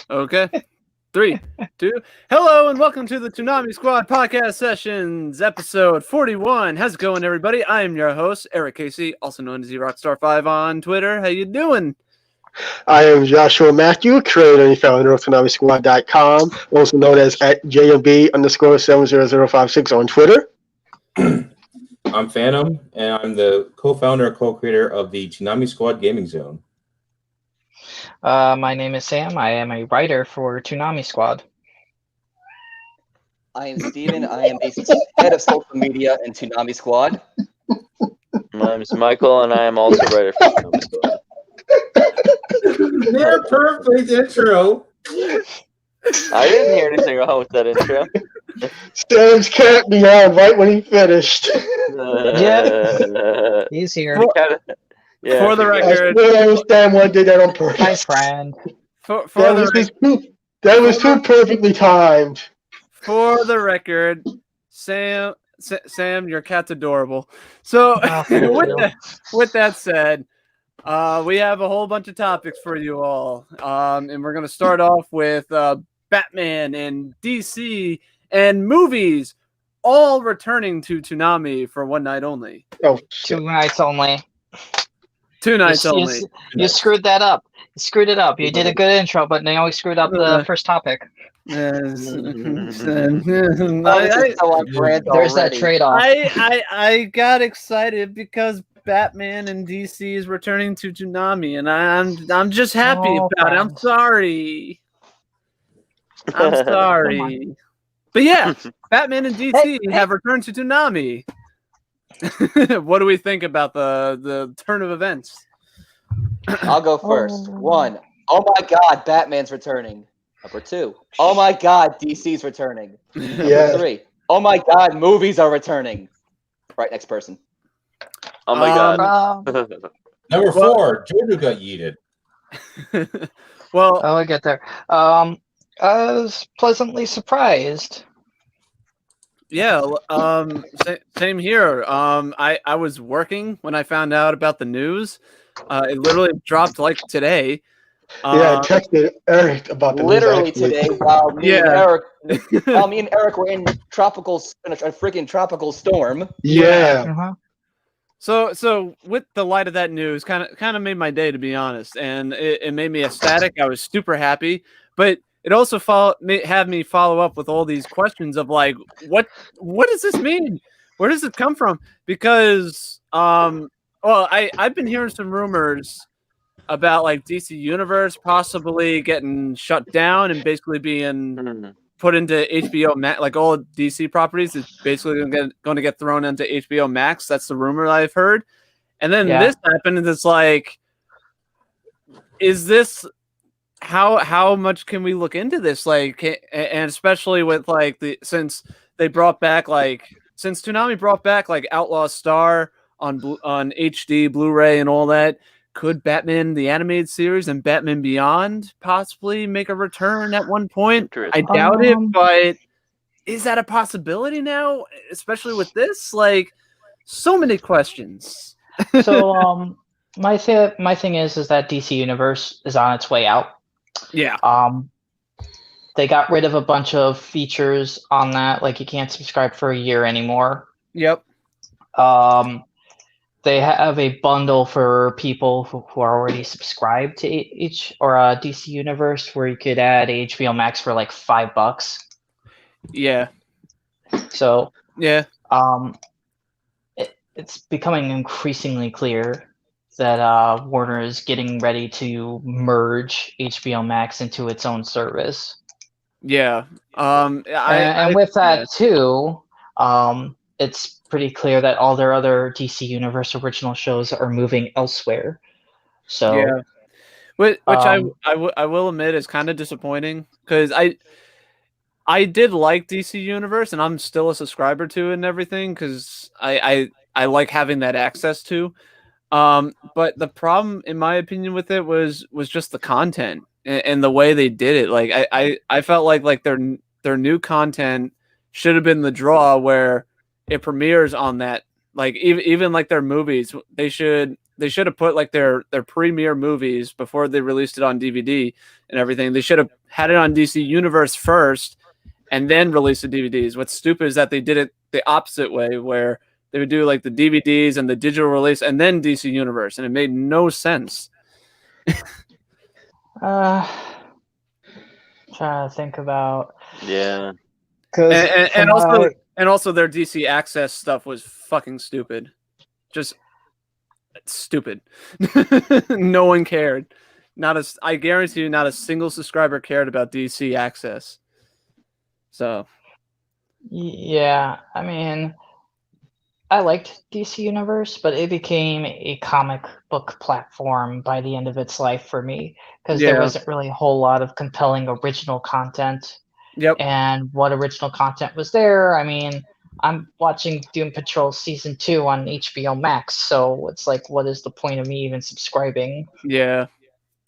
Okay. 3, 2. Hello and welcome to the Toonami Squad podcast sessions, episode 41. How's it going, everybody? I am your host, Eric Casey, also known as Rockstar5 on Twitter. How you doing? I am Joshua Matthew, creator and founder of ToonamiSquad.com, also known as at JMB_70056 on Twitter. I'm Phantom, and I'm the co-founder and co-creator of the Toonami Squad Gaming Zone. My name is Sam. I am a writer for Toonami Squad. I am Steven. I am the head of social media in Toonami Squad. My name is Michael, and I am also a writer for Toonami Squad. Yeah, perfect intro. I didn't hear anything wrong with that intro. Sam's cat beyond right when he finished. Yeah. He's here. Yeah, For the I record, still don't understand why I did that on purpose. Hi, friend. That was too perfectly timed. For the record, Sam, your cat's adorable. So, with that said, we have a whole bunch of topics for you all, and we're going to start off with Batman and DC and movies all returning to Toonami for one night only. Oh, 2 nights only. 2 nights only. You screwed that up. You screwed it up. You did a good intro, but now you screwed up the first topic. Yes. There's that trade-off. I got excited because Batman and DC is returning to Toonami, and I'm just happy about it. I'm sorry. But yeah, Batman and DC have returned to Toonami. What do we think about the turn of events? I'll go first. 1, oh my God, Batman's returning. Number 2, oh my God, DC's returning. yeah. Number 3, oh my God, movies are returning. Right, next person. Oh my god. Number 4, Jojo got yeeted. Well, I'll get there. I was pleasantly surprised. yeah, same here. I was working when I found out about the news. It literally dropped like today. I texted Eric about the Literally news, actually. today, while me and Eric were in a freaking tropical storm. Yeah. Uh-huh. So with the light of that news, kind of made my day, to be honest, and it made me ecstatic. I was super happy, but it also had me follow up with all these questions of like, what does this mean? Where does it come from? Because I've been hearing some rumors about like DC Universe possibly getting shut down and basically being put into HBO Max. Like all DC properties is basically going to get thrown into HBO Max. That's the rumor I've heard. And then this happened, and it's like, is this how much can we look into this? Like, and especially with like since Toonami brought back like Outlaw Star on HD Blu-ray and all that. Could Batman the Animated Series and Batman Beyond possibly make a return at one point? I doubt it, but is that a possibility now? Especially with this, like, so many questions. So, my thing is that DC Universe is on its way out. Yeah. They got rid of a bunch of features on that, like you can't subscribe for a year anymore. Yep. They have a bundle for people who are already subscribed to DC Universe, where you could add HBO Max for like $5. Yeah. So yeah, it's becoming increasingly clear that Warner is getting ready to merge HBO Max into its own service. Yeah. And with that too, it's pretty clear that all their other DC Universe original shows are moving elsewhere. So, yeah. Which I will admit is kind of disappointing, because I did like DC Universe, and I'm still a subscriber to it and everything, because I like having that access to. But the problem, in my opinion, with it was just the content and the way they did it. Like I felt like their new content should have been the draw where it premieres on that. Like even like their movies, they should they should have put like their premiere movies before they released it on DVD and everything. They should have had it on DC Universe first and then release the DVDs. What's stupid is that they did it the opposite way, where they would do like the DVDs and the digital release and then DC Universe, and it made no sense. Trying to think about. Yeah. And also their DC Access stuff was fucking stupid. Just stupid. No one cared. I guarantee you, not a single subscriber cared about DC Access. So, yeah, I mean, I liked DC Universe, but it became a comic book platform by the end of its life for me, because there wasn't really a whole lot of compelling original content. Yep. And what original content was there? I mean, I'm watching Doom Patrol Season 2 on HBO Max, so it's like, what is the point of me even subscribing? Yeah,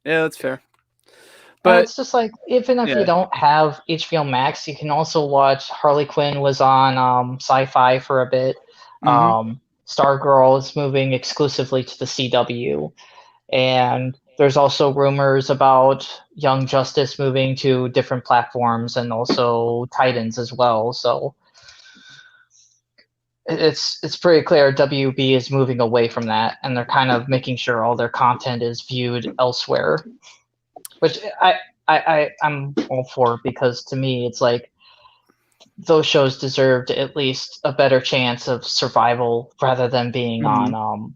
that's fair. But it's just like, even if you don't have HBO Max, you can also watch Harley Quinn was on Sci-Fi for a bit. Stargirl is moving exclusively to the CW. And there's also rumors about Young Justice moving to different platforms, and also Titans as well. So it's pretty clear WB is moving away from that, and they're kind of making sure all their content is viewed elsewhere. Which I'm all for, because to me it's like those shows deserved at least a better chance of survival rather than being on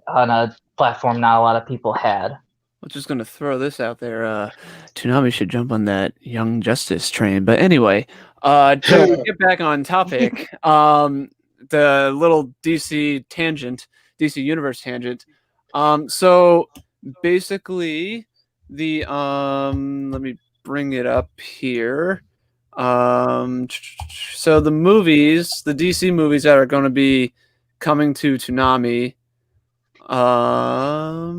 a platform not a lot of people had. I'm just gonna throw this out there. Toonami should jump on that Young Justice train. But anyway, to get back on topic, the little DC Universe tangent. So basically, the let me bring it up here. So the movies, the DC movies that are going to be coming to Toonami. Let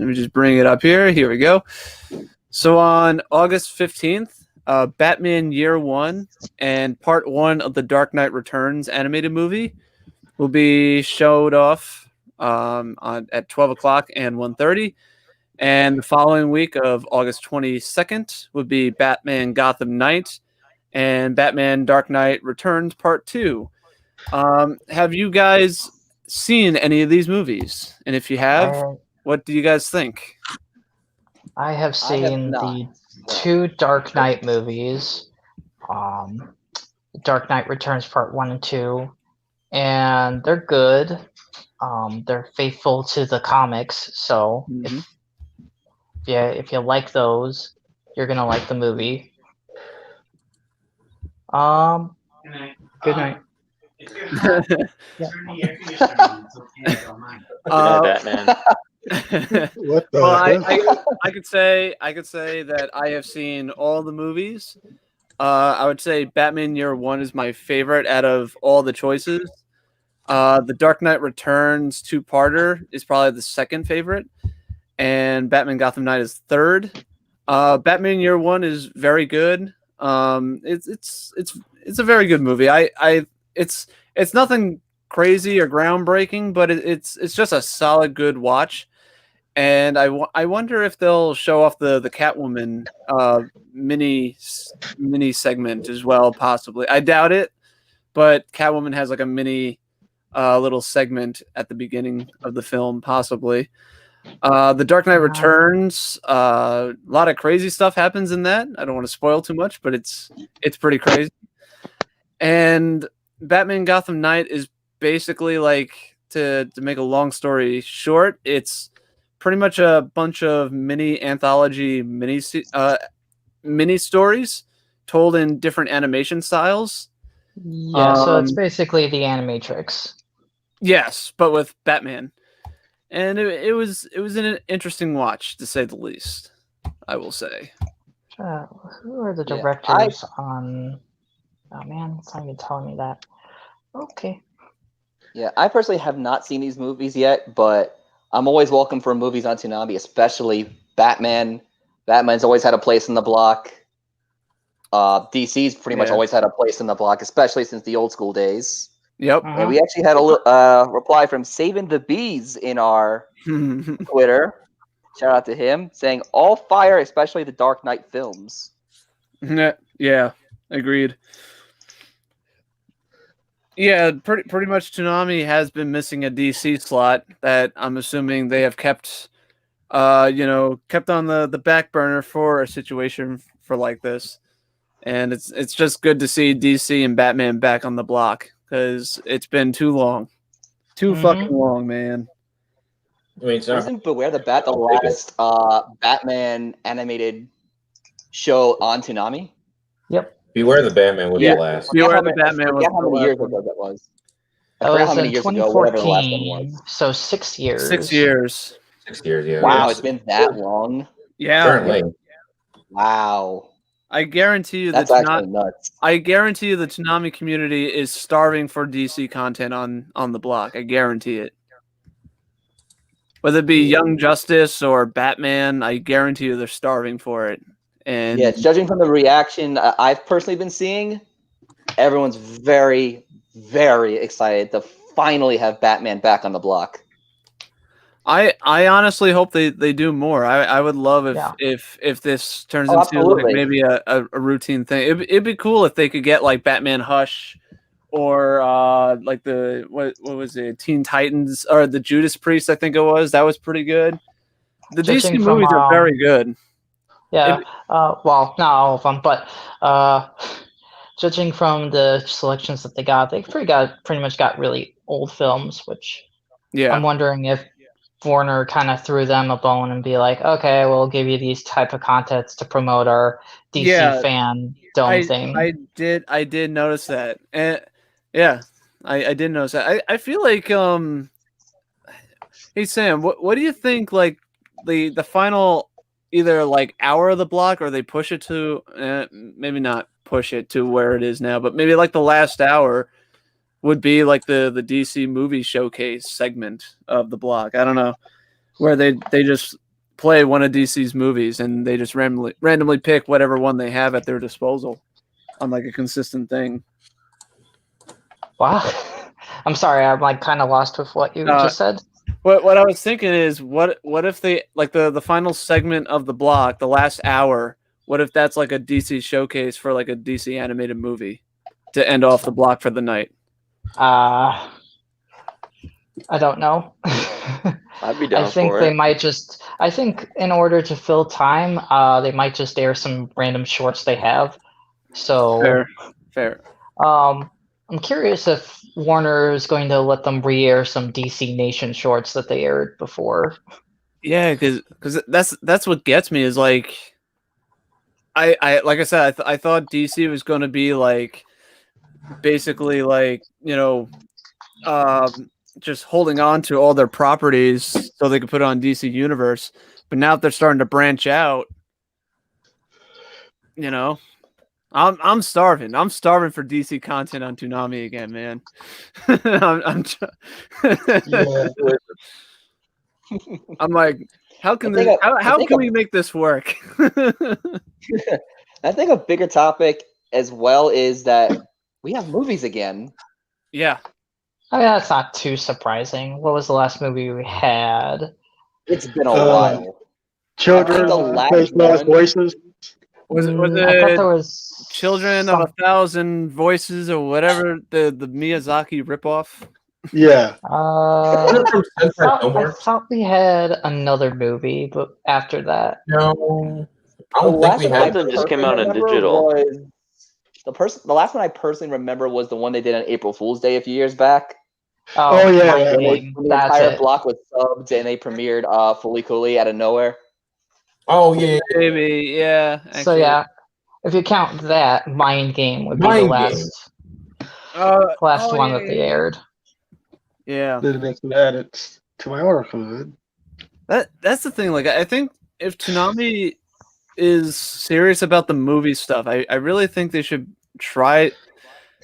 me just bring it up here. Here we go. So on August 15th, Batman Year One and Part 1 of the Dark Knight Returns animated movie will be showed off at 12 o'clock and 1:30. And the following week of August 22nd would be Batman Gotham Knight and Batman Dark Knight Returns Part 2. Have you guys seen any of these movies? And if you have, what do you guys think? I have seen the two Dark Knight movies, Dark Knight Returns Part 1 and 2, and they're good. They're faithful to the comics, so if you like those, you're gonna like the movie. Good night. Batman. What the well, I could say that I have seen all the movies. I would say Batman Year One is my favorite out of all the choices. The Dark Knight Returns two-parter is probably the second favorite, and Batman Gotham Knight is third. Batman Year One is very good. It's a very good movie. It's nothing crazy or groundbreaking, but it's just a solid good watch. And I wonder if they'll show off the Catwoman mini segment as well, possibly. I doubt it, but Catwoman has like a mini little segment at the beginning of the film, possibly. The Dark Knight Returns, a lot of crazy stuff happens in that. I don't want to spoil too much, but it's pretty crazy. And Batman Gotham Knight is basically like, to make a long story short, it's pretty much a bunch of mini anthology mini stories told in different animation styles. Yeah, so it's basically the Animatrix. Yes, but with Batman. And it was an interesting watch, to say the least, I will say. Who are the directors on... Oh man, it's not even telling me that. Okay. Yeah, I personally have not seen these movies yet, but I'm always welcome for movies on Toonami, especially Batman. Batman's always had a place in the block. DC's pretty much always had a place in the block, especially since the old school days. Yep. And we actually had a reply from Saving the Bees in our Twitter. Shout out to him, saying all fire, especially the Dark Knight films. Yeah, agreed. Yeah, pretty much Toonami has been missing a DC slot that I'm assuming they have kept kept on the back burner for a situation for like this. And it's just good to see DC and Batman back on the block because it's been too long. Too fucking long, man. I mean, it's not Isn't Beware the Bat the last Batman animated show on Toonami? Yep. Beware the Batman was Yeah. the last. Beware how the many- Batman I was forget how the many last years one. ago that was. I That forget was how many in years ago, whatever the last one 2014. was. So 6 years. 6 years. 6 years, yeah. Wow, Yes. it's been that long. Yeah. Currently. Wow. I guarantee you That's that actually nuts. I guarantee you the Toonami community is starving for DC content on the block. I guarantee it. Whether it be Young Justice or Batman, I guarantee you they're starving for it. And Yeah, judging from the reaction I've personally been seeing, everyone's very, very excited to finally have Batman back on the block. I honestly hope they do more. I would love if this turns into like absolutely. maybe a routine thing. It'd be cool if they could get like Batman Hush or like the what was it, Teen Titans or the Judas Priest, I think it was. That was pretty good. The Judging DC from, movies are very good. Yeah. Well, not all of them, but judging from the selections that they got, they pretty much got really old films, which Yeah. I'm wondering if Warner kind of threw them a bone and be like, okay, we'll give you these type of contents to promote our DC fan dome thing. I did notice that. And yeah, I did notice that. I feel like hey Sam, what do you think like the final either like hour of the block or they push it to maybe not push it to where it is now, but maybe like the last hour would be like the DC movie showcase segment of the block. I don't know, where they just play one of DC's movies and they just randomly pick whatever one they have at their disposal on like a consistent thing. Wow. I'm sorry, I'm like kind of lost with what you just said. What I was thinking is what if they like the final segment of the block, the last hour, what if that's like a DC showcase for like a DC animated movie to end off the block for the night? I don't know. I'd be down I think for they it. might just. I think in order to fill time, they might just air some random shorts they have. So Fair. I'm curious if Warner is going to let them re-air some DC Nation shorts that they aired before. Yeah, because that's what gets me is like, I like I said, I thought DC was going to be like, basically like just holding on to all their properties so they could put it on DC Universe, but now they're starting to branch out. I'm starving. I'm starving for DC content on Toonami again, man. I'm like, how can we make this work? I think a bigger topic as well is that we have movies again. Yeah. I mean, that's not too surprising. What was the last movie we had? It's been a while. Children, last voices. Was I thought it there was Children of 1,000 Voices or whatever, the Miyazaki ripoff? Yeah. I thought we had another movie, but after that, No, I don't think we had. Something just came out in digital. The last one I personally remember was the one they did on April Fool's Day a few years back. Oh, yeah, Mind yeah. Game. When the That's entire it. block was subbed and they premiered Fully Cooley out of nowhere. Oh yeah, Maybe, yeah. Actually. So yeah, if you count that, Mind Game would be the last one that they aired. Yeah. Did make some edits to my archive. That's the thing. Like, I think if Toonami is serious about the movie stuff, I really think they should try.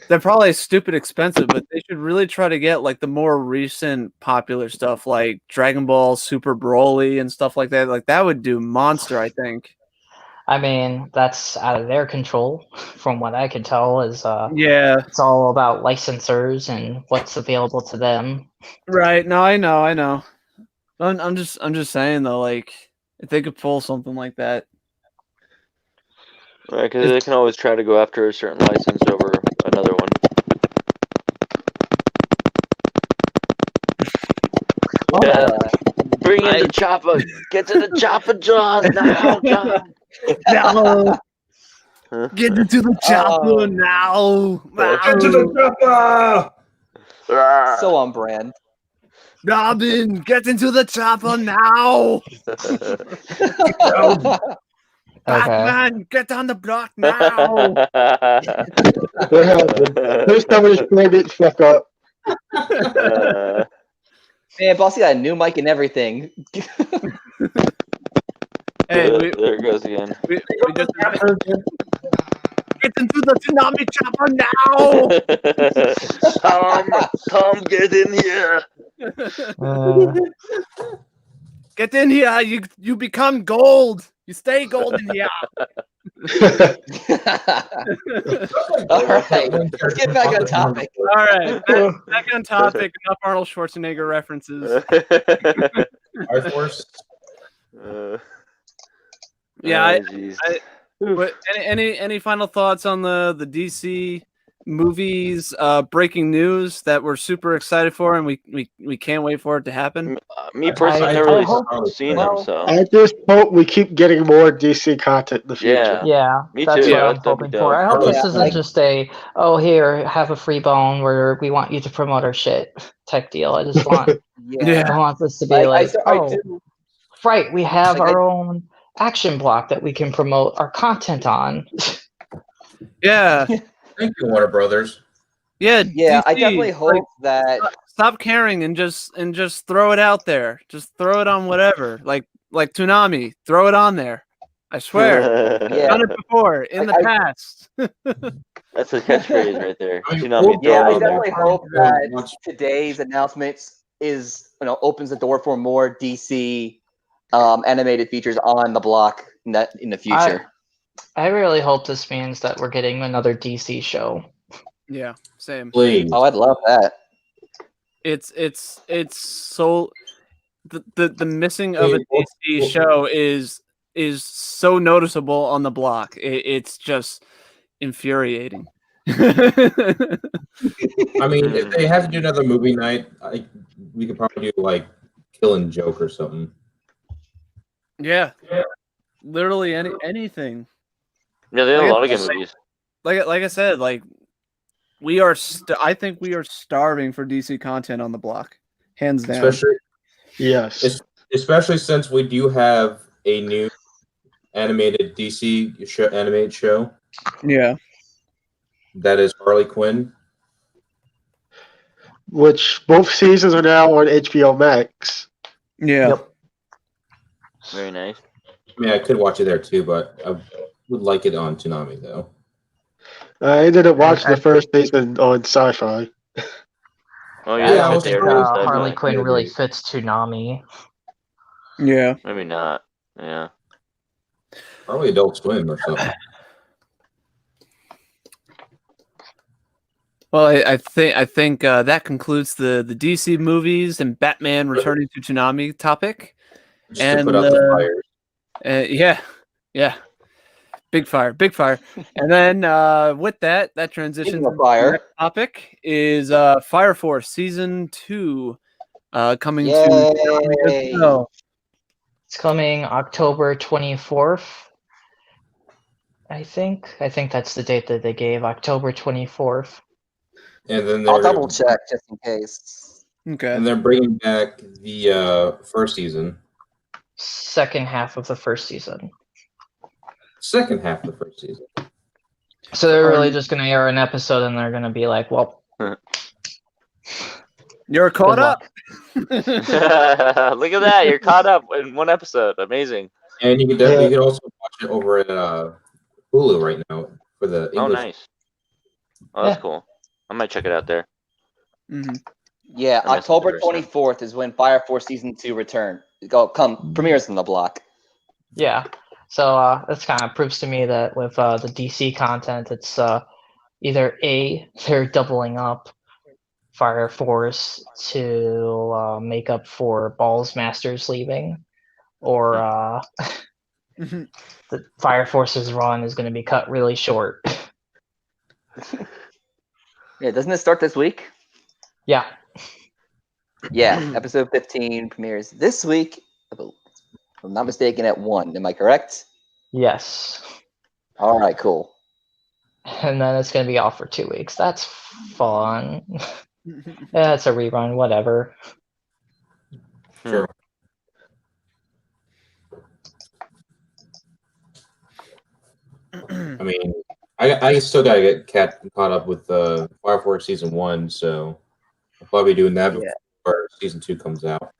They're probably stupid expensive, but they should really try to get like the more recent popular stuff, like Dragon Ball Super Broly and stuff like that. Like that would do monster, I think. I mean, that's out of their control, from what I can tell. Is Yeah, it's all about licensors and what's available to them. right. No, I know. I'm just saying though, like if they could pull something like that. Right, because they can always try to go after a certain license over another one. Yeah. Bring in the chopper. Get to the chopper, John. Now, John. No, get into the chopper Oh. now. Get to the chopper! So on brand. Robin, get into the chopper now. Batman, get on the block now. What happened? Please tell me this play didn't fuck up. Man, Bossy got a new mic and everything. Hey, there it goes again. we just get into the Toonami chopper now. Tom, get in here. Get in here. You become gold. You stay gold in here. All right, let's get back on topic. All right, back on topic. Enough Arnold Schwarzenegger references. Our Force. Yeah, Oh, but any final thoughts on the DC movies? Breaking news that we're super excited for, and we can't wait for it to happen. me personally, I've never really seen them, so I just hope we keep getting more DC content in the future. Yeah, me that's too. what I'm That'd be hoping dope. for. I hope this Yeah, isn't like- just a, oh, here, have a free bone where we want you to promote our shit type deal. I just want, Yeah. I want this to be like, I oh, do. right, we have Like, our own action block that we can promote our content on. Yeah, Thank you, Warner Brothers. yeah, Yeah, I DC, definitely hope that. stop caring and just throw it out there. Just throw it on whatever. Like Toonami, throw it on there. I swear. Yeah. Done it before in the I- past. That's a catchphrase right there. I mean, Toonami, Yeah, I throw it on there. definitely hope that Watch- today's announcements opens the door for more DC animated features on the block in the future. I really hope this means that we're getting another DC show. Yeah, same. Please. Oh, I'd love that. It's so the missing of a DC show is so noticeable on the block. It's just infuriating. I mean, if they have to do another movie night, we could probably do like Killing Joke or something. Yeah, literally anything. Yeah, they have a Like, lot of good movies. Like I said, like we are. I think we are starving for DC content on the block, hands down. Yes. Especially since we do have a new animated DC animated show Yeah. that is Harley Quinn. Which both seasons are now on HBO Max. Yeah. Yep. Very nice. I mean, I could watch it there too, but I would like it on Toonami though. I ended up watching the first season on Sci-Fi. Oh Yeah, yeah, I right was there. thinking, Sci-fi. Harley Quinn Yeah, really dude. fits Toonami. Yeah. Maybe not. Yeah. Probably Adult Swim or something. Well, I think that concludes the DC movies and Batman returning to Toonami topic. Just And, to put out the fires. Yeah. Big fire. And then with that transition Speaking of fire. topic is Fire Force Season 2 coming to Yay. Toonami. It's coming October 24th. I think that's the date that they gave, October 24th. And then I'll they're double check just in case. Okay. and they're bringing back the first season, Second half of the first season. second half of the first season. So they're really just going to air an episode and they're going to be like, well, You're caught Good up. Look at that! You're caught up in one episode. Amazing. And you can also watch it over at Hulu right now for the Oh, English. nice. Oh, that's Yeah. cool. I might check it out there. Mhm. Yeah, I missed the October first one. 24th is when Fire Force Season 2 premieres on the block. yeah. So this kind of proves to me that with the DC content, it's either A, they're doubling up Fire Force to make up for Balls Masters leaving, or the Fire Force's run is going to be cut really short. Yeah, doesn't it start this week? Yeah. Yeah, episode 15 premieres this week. If I'm not mistaken, at 1. Am I correct? Yes. All right, cool. And then it's going to be off for 2 weeks. That's fun. Yeah, it's a rerun, whatever. Sure. I mean, I still gotta get caught up with Fire Force season 1, so I'll probably be doing that before season 2 comes out.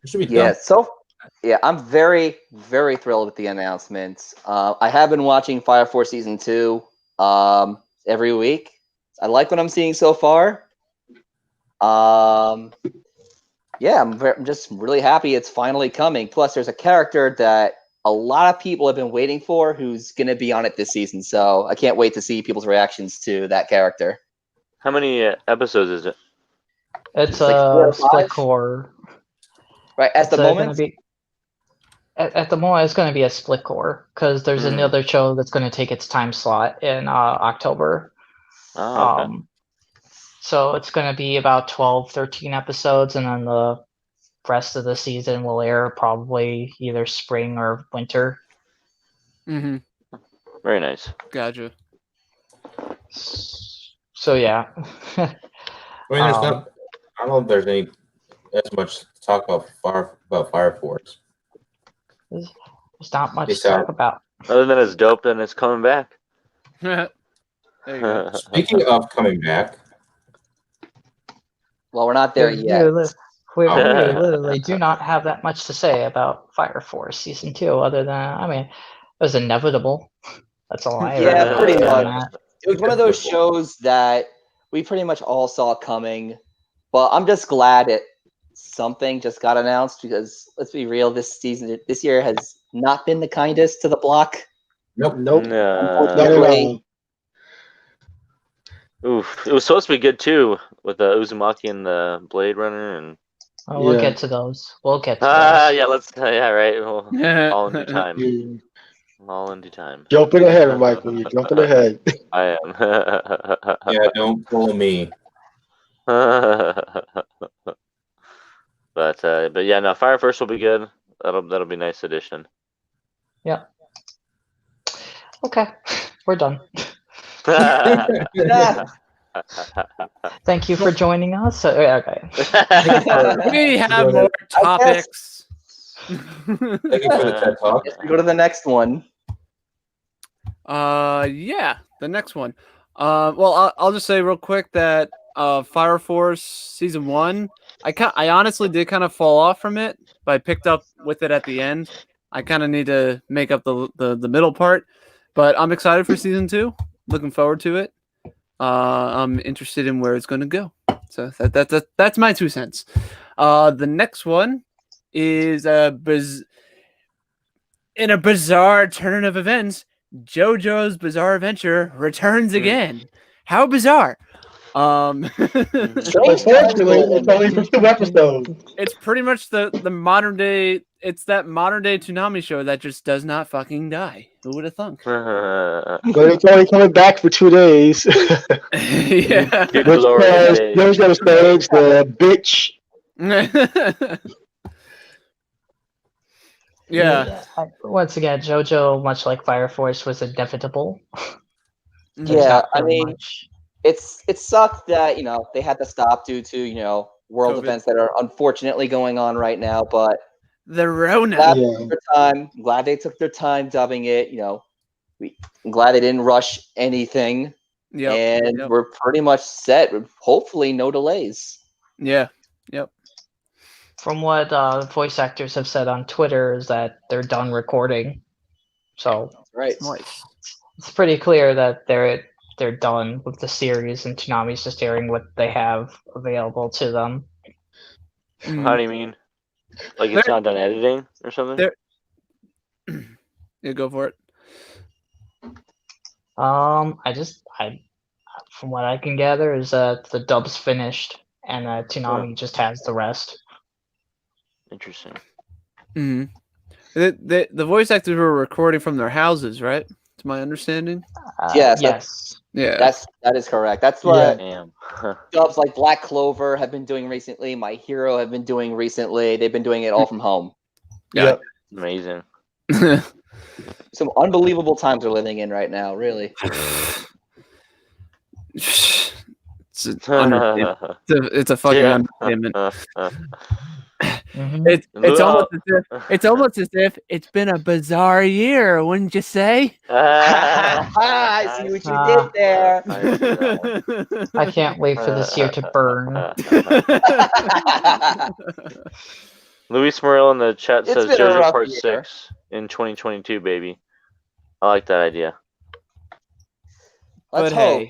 It should be done. I'm very, very thrilled with the announcements. I have been watching Fire Force season 2 every week. I like what I'm seeing so far. I'm just really happy it's finally coming. Plus, there's a character that a lot of people have been waiting for who's going to be on it this season. So I can't wait to see people's reactions to that character. How many episodes is it? It's like 4 a or 5. split core. Right, at the moment? At the moment, it's going to be a split core because there's another show that's going to take its time slot in October. Oh, okay. So it's going to be about 12, 13 episodes, and then the rest of the season will air probably either spring or winter. Mm-hmm. Very nice. Gotcha. So yeah. I mean, there's not. I don't know if there's any as much to talk about Fire Force. There's not much to talk about. Other than it's dope and it's coming back. There you go. Speaking of coming back, Well, we're not there yet. We literally do not have that much to say about Fire Force season 2, other than it was inevitable. That's all I Yeah, pretty on much. that. It was one of those shows that we pretty much all saw coming. But I'm just glad something just got announced because let's be real, this year has not been the kindest to the block. Nope. Not Not at all. Oof. It was supposed to be good too with the Uzumaki and the Blade Runner and We'll get to those. yeah, right. All in due time. Mm. All in due time. Jumping ahead, Michael. You're jumping ahead. I am. yeah, don't pull me. But yeah, no, Fire First will be good. That'll be a nice addition. Yeah. Okay, we're done. Thank you for joining us. Okay. We have more topics. Thank you for the TED Talk. Go to the next one. Yeah, the next one. Well, I'll just say real quick that Fire Force season 1, I honestly did kind of fall off from it, but I picked up with it at the end. I kind of need to make up the middle part, but I'm excited for season 2. Looking forward to it. I'm interested in where it's going to go. So that's my 2 cents. The next one is in a bizarre turn of events, JoJo's Bizarre Adventure returns again. How bizarre! Unfortunately, it's only for 2 episodes. It's pretty much the modern day. It's that modern day Toonami show that just does not fucking die. Who would have thunk? But it's only coming back for 2 days. Yeah. Which was JoJo's stage, the bitch. Yeah. Once again, JoJo, much like Fire Force, was inevitable. Yeah, I mean, it sucked that they had to stop due to world COVID. events that are unfortunately going on right now. But the Rona. Glad they took their time dubbing it. I'm glad they didn't rush anything. And we're pretty much set. Hopefully, no delays. Yeah. Yep. From what voice actors have said on Twitter is that they're done recording. So right. It's pretty clear that they're done with the series and Toonami's just airing what they have available to them. How do you mean? Like it's not done editing or something? Yeah, go for it. I from what I can gather is that the dub's finished and Toonami just has the rest. Interesting. Mm-hmm. The voice actors were recording from their houses, right? To my understanding. Yes, Yes. Yeah. that is correct. That's what Damn. dubs like Black Clover have been doing recently. My Hero have been doing recently. They've been doing it all from home. Yep. Amazing. Some unbelievable times we're living in right now. Really. It's an understatement. It's a fucking understatement. Mhm. It's almost as if it's been a bizarre year, wouldn't you say? I see what you did there. I can't wait for this year to burn. Luis Morel in the chat It's says been a JoJo rough Part year. 6 in 2022, baby. I like that idea. Let's But hope.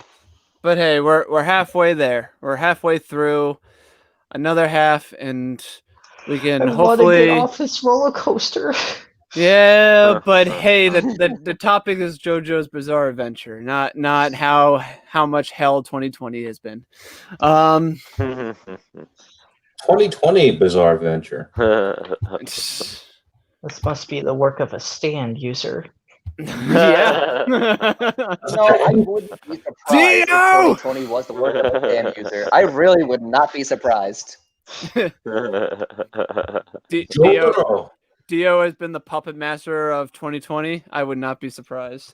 hey, we're halfway there. We're halfway through another half, and we can I want to hopefully get off this roller coaster. Yeah, but hey, the topic is JoJo's Bizarre Adventure, not how much hell 2020 has been. 2020 Bizarre Adventure. It's- This must be the work of a stand user. yeah. No, I wouldn't be surprised if Dio! 2020 was the work of a fan user. I really would not be surprised. Jotaro. Dio has been the puppet master of 2020. I would not be surprised.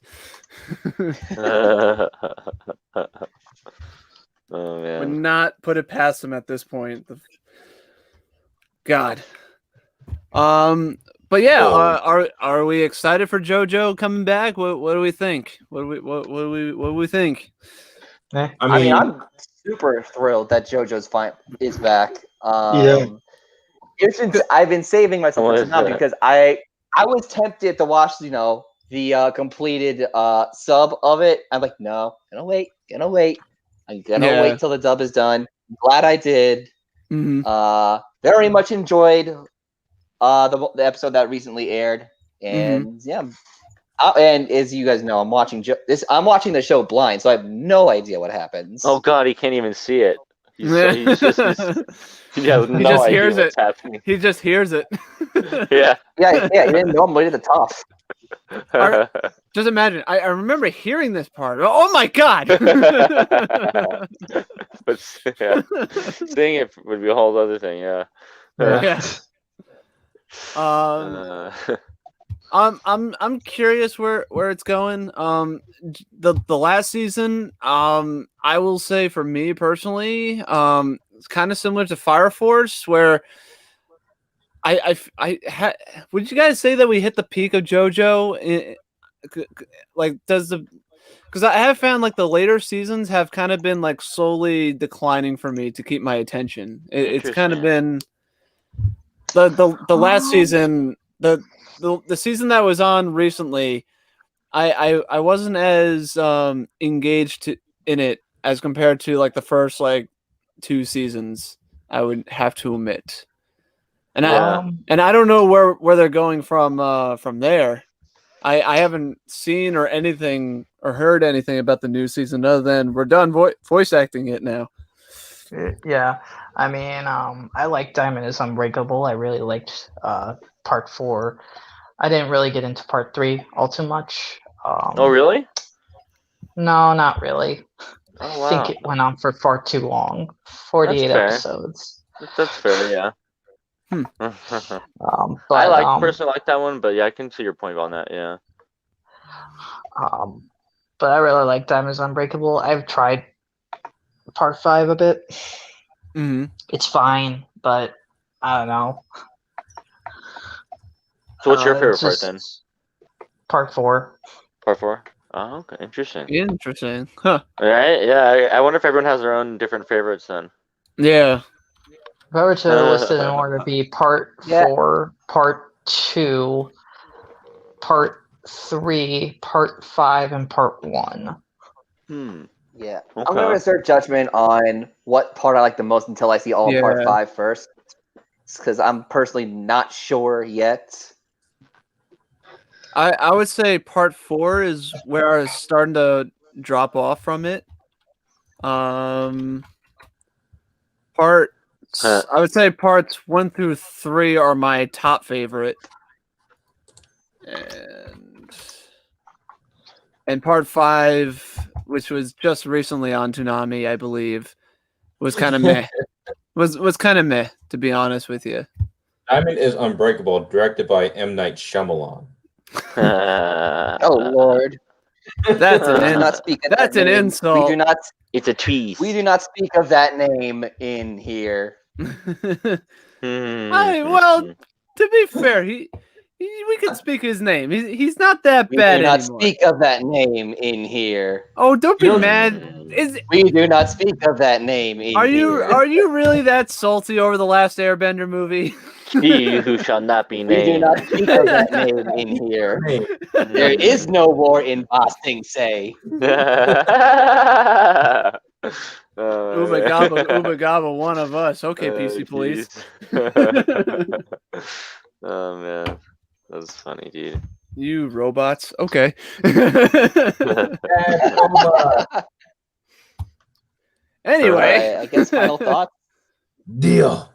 Oh Would man. not put it past him at this point. God. But yeah, are we excited for JoJo coming back? What do we think? What do we think? Eh. I mean, I'm super thrilled that JoJo's is back. I've been saving myself What for is Toonami that? because I was tempted to watch, the completed sub of it. I'm like, no, gonna wait. I'm gonna wait till the dub is done. I'm glad I did. Mhm. Very much enjoyed the episode that recently aired, and and as you guys know, I'm watching I'm watching the show blind, so I have no idea what happens. Oh god, he can't even see it. He has He no just idea hears what's it. happening. He just hears it. Yeah. Yeah, you didn't know I'm right at the top. Just imagine. I remember hearing this part. Oh my god! But yeah, seeing it would be a whole other thing. Yeah. Yeah. I'm curious where it's going. The last season, I will say for me personally, it's kind of similar to Fire Force, where would you guys say that we hit the peak of JoJo? Like, because I have found like the later seasons have kind of been like slowly declining for me to keep my attention. It's kind of been the last season, the season that was on recently. I wasn't as engaged in it as compared to like the first like 2 seasons. I would have to admit, and I don't know where they're going from there. I haven't seen or anything or heard anything about the new season other than we're done voice acting it now. Yeah, I mean, I like Diamond is Unbreakable. I really liked part 4. I didn't really get into part 3 all too much. Oh really? No, not really. Oh wow. I think it went on for far too long. 48 episodes. That's fair, yeah. But, I personally like that one, but yeah, I can see your point on that. Yeah. But I really like Diamond is Unbreakable. I've tried part 5 a bit. Mm-hmm. It's fine, but I don't know. So what's your favorite part then? Part 4. Part 4? Oh, okay, interesting. Interesting, huh? Right? Yeah, I wonder if everyone has their own different favorites then. Yeah. If I were to list it in order, to be part 4, part 2, part 3, part 5, and part 1. Yeah. Okay. I'm going to reserve judgment on what part I like the most until I see all of part 5 first. Because I'm personally not sure yet. I would say part 4 is where I was starting to drop off from it. Part I would say parts 1 through 3 are my top favorite, and part 5, which was just recently on Toonami, I believe, was kind of meh. Was kind of meh, to be honest with you. Diamond is Unbreakable, directed by M. Night Shyamalan. Oh Lord! That's an We do in- not speak of that's that an name. insult. We do not. It's a tease. We do not speak of that name in here. Well, to be fair, we could speak his name. He's not that We bad do not anymore. speak of that name in here. Oh, don't be You know- mad. We do not speak of that name in Are here. you really that salty over the last Airbender movie? He who shall not be We do named. not speak of that name in here. There is no war in Boston, say. Uba Gaba, one of us. Okay, PC police. Oh man, that was funny, dude. You robots. Okay. Anyway, Alright, I guess final thoughts. Deal.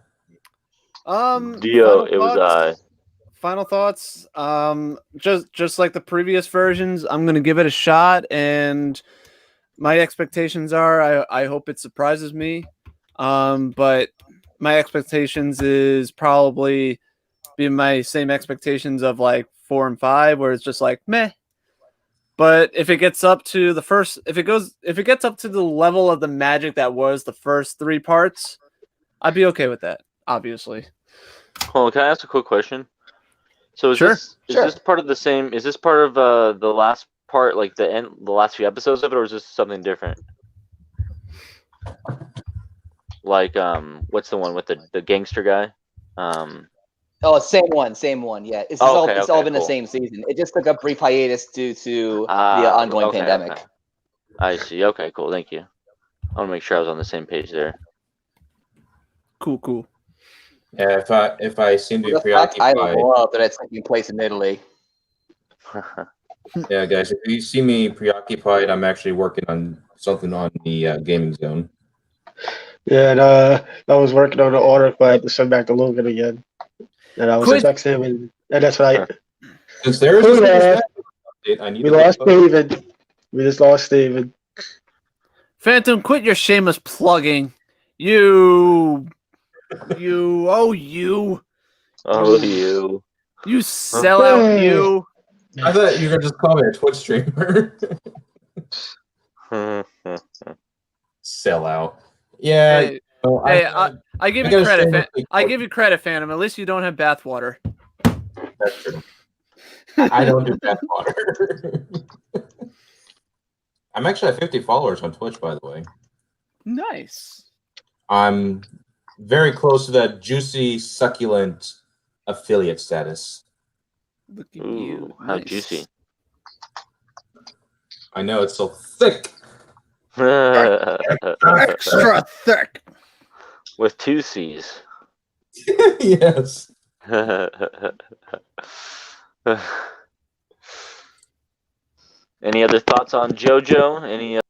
Dio, it was Final thoughts. Just like the previous versions, I'm gonna give it a shot, and my expectations are I hope it surprises me. But my expectations is probably be my same expectations of like 4 and 5, where it's just like meh. But if it gets up to if it gets up to the level of the magic that was the first 3 parts, I'd be okay with that. Obviously. Hold on, can I ask a quick question? So is Sure. this part of the same? Is this part of the last part, like the last few episodes of it, or is this something different? Like what's the one with the gangster guy? Oh, same one. Yeah, it's all been the same season. It just took a brief hiatus due to the ongoing pandemic. Okay. I see. Okay, cool. Thank you. I want to make sure I was on the same page there. Cool. Yeah, if I seem to be The fact I preoccupied, love that it's taking place in Italy. yeah, guys, if you see me preoccupied, I'm actually working on something on the gaming zone. Yeah, and I was working on the order, but I had to send back to Logan again. And I was Quit- texting him, and that's what I. Since there is Who a lost? update, I need We to lost look up- David. We just lost David. Phantom, quit your shameless plugging. You. Oh, you. You sell out, you. I thought you were gonna just call me a Twitch streamer. Sell out. Yeah. Hey, no, hey, I I give I you gotta credit. say with I give you credit, Phantom. At least you don't have bathwater. that's true. I don't do bath water. I'm actually at 50 followers on Twitch, by the way. Nice. I'm very close to that juicy, succulent affiliate status. Look at Ooh, you. how Nice. juicy. I know it's so thick. Extra thick. With 2 C's. Yes. Any other thoughts on JoJo? Any?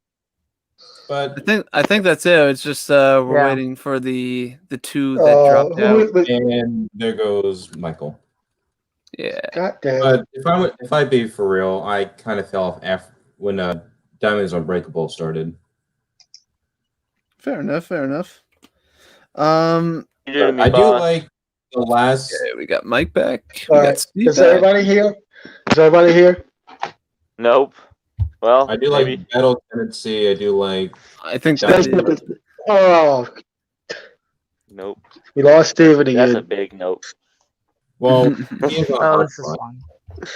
But I think that's it. It's just we're Yeah. waiting for the 2 that dropped out. and there goes Michael. Yeah. God damn. But if I be for real, I kind of fell off after when Diamonds Unbreakable started. Fair enough. You do to me, I do boss. like the last. Okay, we got Mike back. All We got right. Steve Is back. everybody here? Is everybody here? Nope. Well, I do maybe. like Battle Tendency. I do like. I think That's that what is, Oh, Nope. we lost David That's a again. big nope. Well, he is on Oh, hard this is front. fun.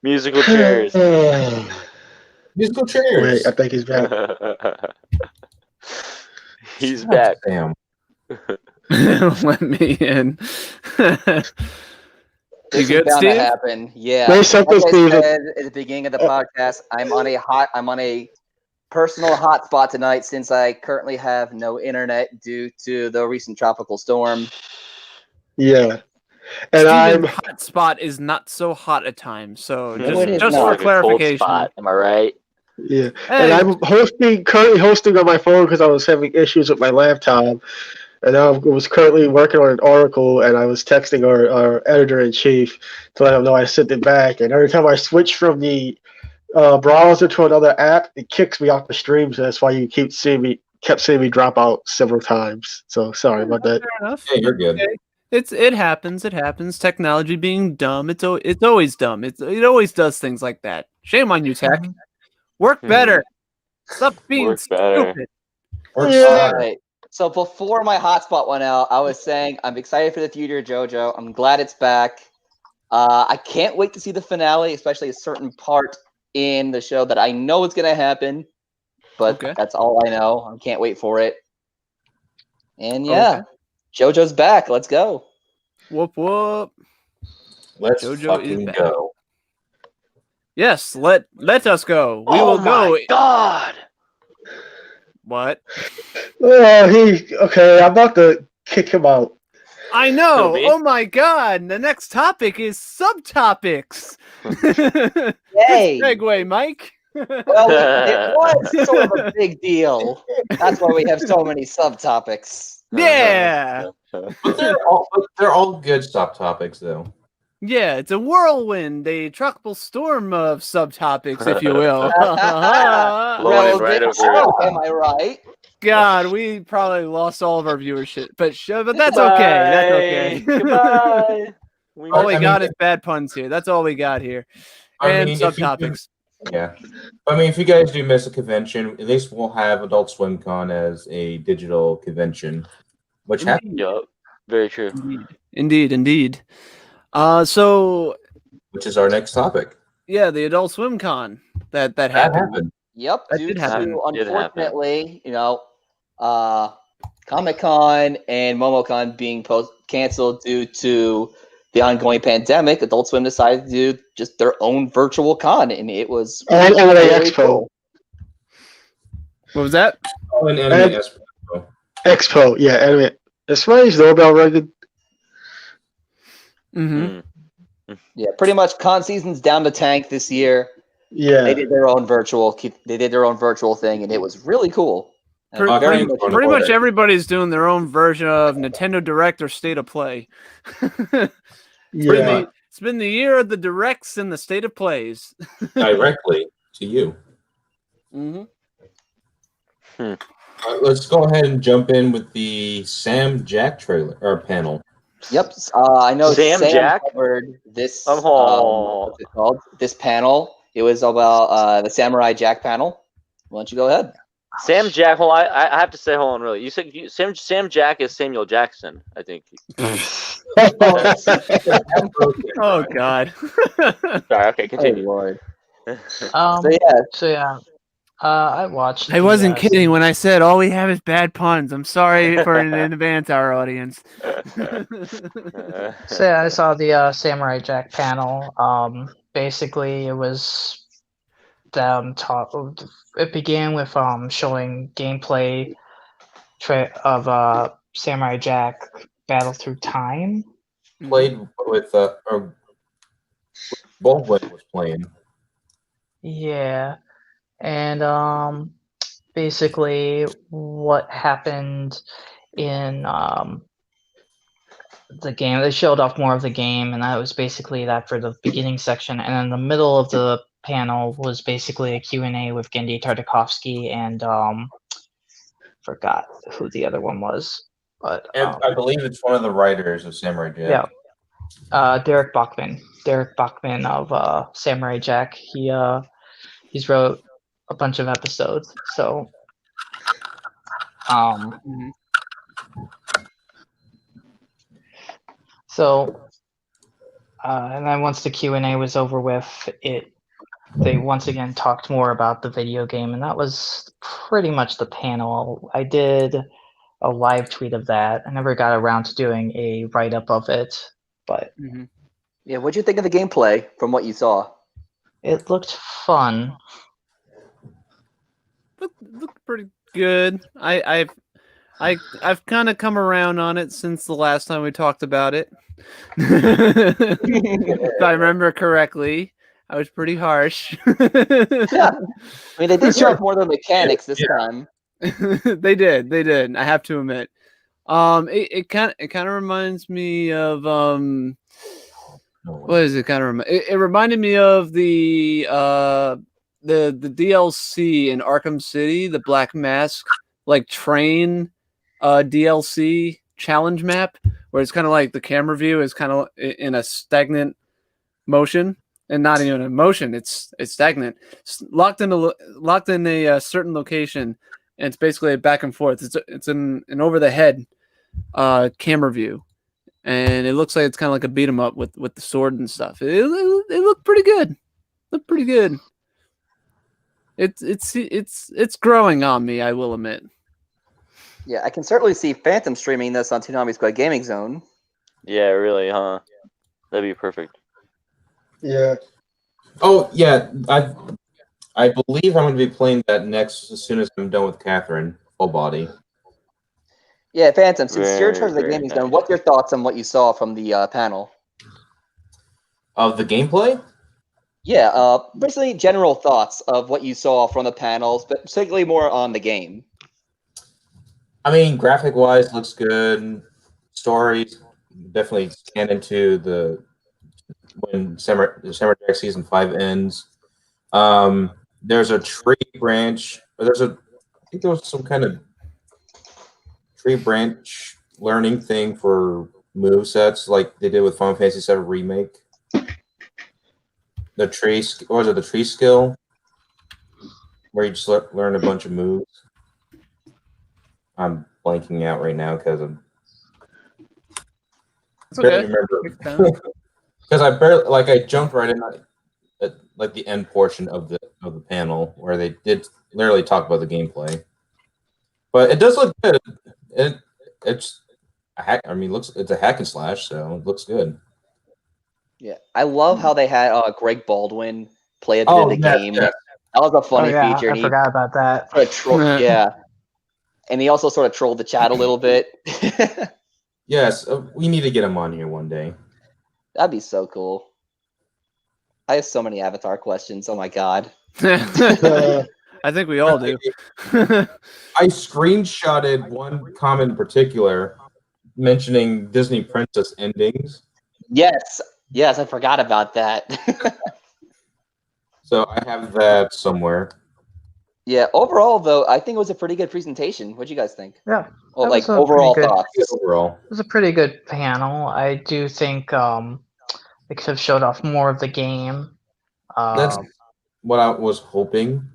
Musical chairs. Musical Wait, chairs. I think he's back. He's back. Damn. let me in. This You is good, bound to Steve? happen. Yeah. Say Like something, I Steven. said at the beginning of the podcast, I'm on a personal hotspot tonight since I currently have no internet due to the recent tropical storm. Yeah. And Steven's I'm hot spot is not so hot at times. So No, it is just not. for Like a cold clarification. spot, am I right? yeah, Hey, and I'm currently hosting on my phone because I was having issues with my laptop. And I was currently working on an article, and I was texting our editor in chief to let him know I sent it back. And every time I switch from the browser to another app, it kicks me off the stream. So that's why you kept seeing me drop out several times. So sorry about that. fair enough. Yeah, you're good. Okay. It happens. It happens. Technology being dumb. It's always dumb. It always does things like that. Shame on you, tech. Work better. Stop being Work better. stupid. Work Yeah. All smarter. right. So before my hotspot went out, I was saying I'm excited for the future, JoJo. I'm glad it's back. I can't wait to see the finale, especially a certain part in the show that I know is going to happen. But Okay. that's all I know. I can't wait for it. And yeah, JoJo's back. Let's go. Whoop whoop. Let's JoJo is fucking back. go. Yes, let us go. We will go. my god! What? Oh, okay. I'm about to kick him out. I know. Toby? Oh my god. The next topic is subtopics. Yay. Good segue, Mike. Well, it was sort of a big deal. That's why we have so many subtopics. Yeah. But they're all good subtopics, though. Yeah, it's a whirlwind, a tropical storm of subtopics, if you will. Blowing it right Relevant over show, it. am I right? God, we probably lost all of our viewership, but that's okay. That's okay. Goodbye. All we I mean, got is bad puns here. That's all we got here, I and mean, if you do- subtopics. Yeah. I mean, if you guys do miss a convention, at least we'll have Adult Swim Con as a digital convention, which happened, Yup. Very true. Indeed. So which is our next topic. yeah, the Adult Swim Con that That happened. happened. Yep. That Due did to, happen. Did happen. unfortunately, Comic-Con and MomoCon being canceled due to the ongoing pandemic, Adult Swim decided to do just their own virtual con, and it was And Anime very Expo. cool. What was that? Oh, and Anime Expo. Expo, yeah, Anime. Is somebody's doorbell ringing? Mm-hmm. Yeah, pretty much con season's down the tank this year. Yeah. They did their own virtual thing, and it was really cool. And Pretty, very much- much pretty much enjoyed it. everybody's doing their own version of Nintendo Direct or State of Play. Yeah. It's been the year of the directs and the state of plays. Directly to you. Mm-hmm. Let's go ahead and jump in with the Sam Jack trailer or panel. Yep. I know Sam Jack? covered this. Oh. What's it called? This panel. It was about the Samurai Jack panel. Why don't you go ahead? Sam Jack. Hold on, I have to say, hold on, really. You said Sam Jack is Samuel Jackson, I think. Oh God. Sorry. Okay, Oh, continue. Lord. Um, So yeah, I watched. I wasn't the, kidding when I said all we have is bad puns. I'm sorry for in advance, our audience. So yeah, I saw the Samurai Jack panel. Basically, it was them talk. It began with showing gameplay of Samurai Jack Battle Through Time. Played with or Baldwin was playing. Yeah, and basically what happened in the game. They showed off more of the game, and that was basically that for the beginning section. And in the middle of the panel was basically a Q&A with Gendy Tartakovsky and forgot who the other one was, but And I believe it's one of the writers of Samurai Jack. yeah, Derek Bachman of Samurai Jack. He's wrote a bunch of episodes, so and then once the Q&A was over with, they once again talked more about the video game, and that was pretty much the panel. I did a live tweet of that. I never got around to doing a write-up of it, but yeah. What'd you think of the gameplay from what you saw? it looked fun. Looked pretty good. I've kind of come around on it since the last time we talked about it. If I remember correctly, I was pretty harsh. Yeah. I mean, they did show off more of the mechanics this Yeah. time. They did. I have to admit. It kind of reminds me of what is it? It reminded me of the DLC in Arkham City, the Black Mask like train DLC challenge map, where it's kind of like the camera view is kind of in a stagnant motion, and not even a motion. It's stagnant. It's locked in a certain location, and it's basically a back and forth. It's an over the head camera view, and it looks like it's kind of like a beat 'em up with the sword and stuff. It looked pretty good. Looked pretty good. It's growing on me, I will admit. Yeah, I can certainly see Phantom streaming this on Toonami Squad Gaming Zone. Yeah, really, huh? That'd be perfect. Yeah. Oh yeah, I believe I'm going to be playing that next as soon as I'm done with Catherine full body. Yeah, Phantom, since you're in Very, charge of the very Gaming nice. Zone, what's your thoughts on what you saw from the panel? Of the gameplay? Yeah, basically general thoughts of what you saw from the panels, but particularly more on the game. I mean, graphic wise, looks good. Stories definitely scan into when Summer Jack season 5 ends. There's a tree branch. I think there was some kind of tree branch learning thing for move sets, like they did with Final Fantasy VII Remake. The tree, what was it? The tree skill, where you just learn a bunch of moves. I'm blanking out right now because I'm barely remember. Because I barely I jumped right in at like the end portion of the panel where they did literally talk about the gameplay. But it does look good. It's a hack. I mean, it's a hack and slash, so it looks good. Yeah, I love how they had Greg Baldwin play a bit of the game. Yes. That was a funny feature. I And forgot about that. yeah, and he also sort of trolled the chat a little bit. Yes, we need to get him on here one day. That'd be so cool. I have so many Avatar questions. Oh my god. I think we all do. I screenshotted one comment in particular mentioning Disney Princess endings. Yes, I forgot about that. So I have that somewhere. Yeah, overall though, I think it was a pretty good presentation. What'd you guys think? Yeah. Well, That like was a overall pretty good- thoughts. Overall, It was a pretty good panel. I do think they could have showed off more of the game. that's what I was hoping.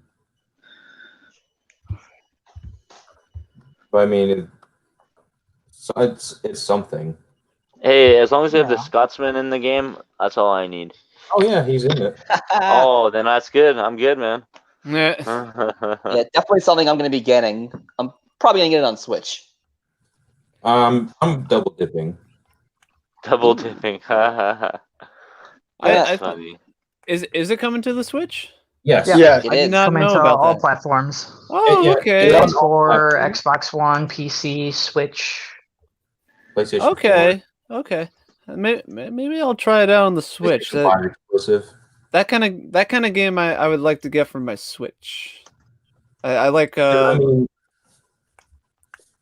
But I mean, it's something. Hey, as long as they have the Yeah. Scotsman in the game, that's all I need. Oh yeah, he's in it. Oh, then that's good. I'm good, man. Yeah. Yeah, definitely something I'm going to be getting. I'm probably going to get it on Switch. I'm double dipping. Double dipping. That's I funny. Is it coming to the Switch? Yes. Yeah. Yeah. It I is. did not Coming know to about all that. platforms. Oh, Yeah, okay. it's on- PS4, Xbox One, PC, Switch. PlayStation. Okay. Maybe I'll try it out on the 4, Switch. PlayStation 5 exclusive. That kind of game I would like to get from my Switch. I like I mean,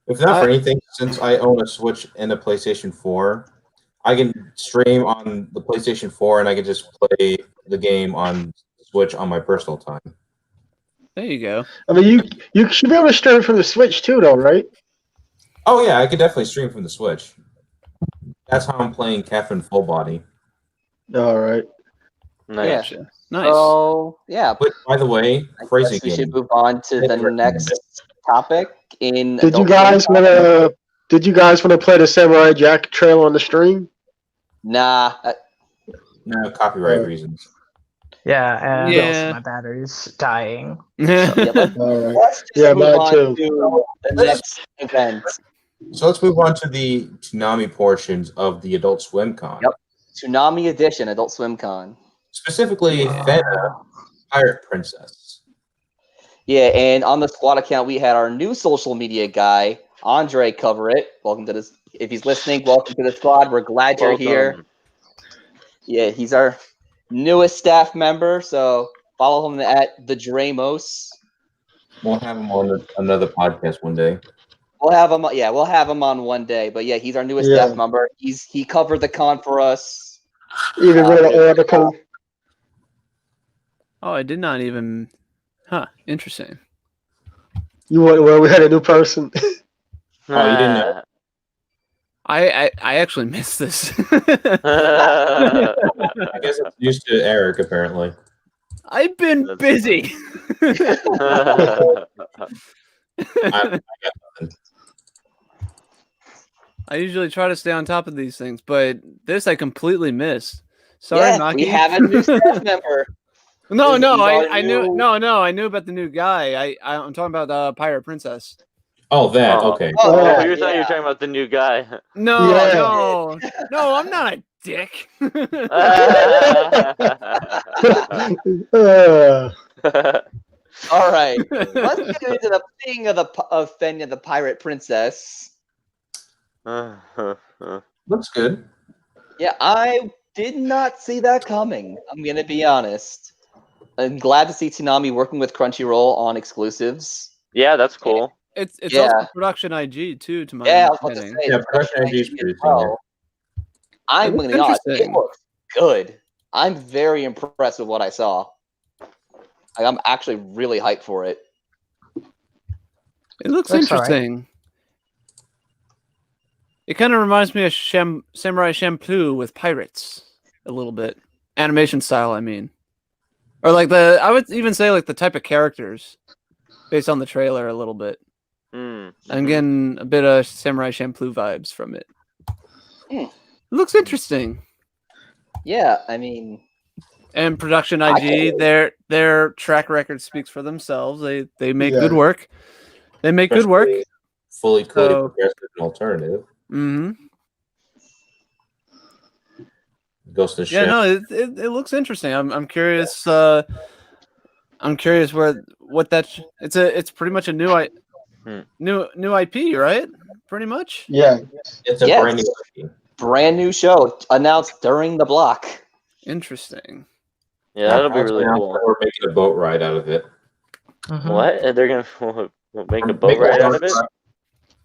if not for anything, since I own a Switch and a PlayStation 4, I can stream on the PlayStation 4 and I can just play the game on Switch on my personal time. there you go. I mean, you should be able to stream from the Switch too, though, right? Oh yeah, I could definitely stream from the Switch. That's how I'm playing Catherine Full Body. All right. Nice. Yeah. Nice. So, yeah. But by the way, I crazy guess we should game. move on to the next topic. Did you guys want to play the Samurai Jack trailer on the stream? Nah. No copyright Oh. reasons. Yeah, and Yeah. also my battery's dying. Yeah, let's All right. just Yeah, move mine on too. to the next event. So let's move on to the Toonami portions of the Adult Swim Con. Yep. Toonami Edition Adult Swim Con. Specifically, Fena, Pirate Princess. Yeah, and on the squad account, we had our new social media guy, Andre cover it. Welcome to this. If he's listening, welcome to the squad. We're glad you're here. Welcome. Yeah, he's our newest staff member, so follow him at the Dramos. We'll have him on another podcast one day. We'll have him. Yeah, we'll have him on one day. But yeah, he's our newest staff member. He covered the con for us. Even read an article. Oh, I did not even. Huh. Interesting. We had a new person. Oh, you didn't know? I actually missed this. I guess it's used to Eric, apparently. I've been That's busy. I got nothing. I usually try to stay on top of these things, but this I completely missed. Sorry, Yeah, Maki. we have a new staff member. No, He's our I knew. new- I knew about the new guy. I'm talking about Pirate Princess. Oh, that. Oh. Okay. Oh, Oh, yeah, you thought you were yeah. talking about the new guy. No, Yeah. no, I'm not a dick. All right, let's get into the thing of Fenya the Pirate Princess. Looks good. Yeah, I did not see that coming. I'm gonna be honest. I'm glad to see Toonami working with Crunchyroll on exclusives. Yeah, that's cool. It's Yeah. also production IG too, to my Yeah, I was about to understanding. say. Yeah, it's production IG is as producing well. I'm It looks gonna be honest. It interesting. looks good. I'm very impressed with what I saw. Like, I'm actually really hyped for it. It looks Looks alright. interesting. It kind of reminds me of Samurai Champloo with pirates a little bit, animation style. I mean, or like I would even say like the type of characters based on the trailer a little bit. Mm. I'm getting a bit of Samurai Champloo vibes from it. Hmm. It looks interesting. Yeah, I mean, And production I IG, their track record speaks for themselves. They make Yeah. good work. They make good work. Especially fully coded So- progressive and alternative. Hmm. Ghost of Yeah, Shell. no, it looks interesting. I'm curious. I'm curious what that. It's pretty much a new IP, right? Pretty much. Yeah. It's a Yes. brand new IP. brand new show announced during the block. Interesting. Yeah, that'll be really Also, cool. We're making a boat ride out of it. Mhm. What? They're gonna make a We're boat making ride out dark of it? ride-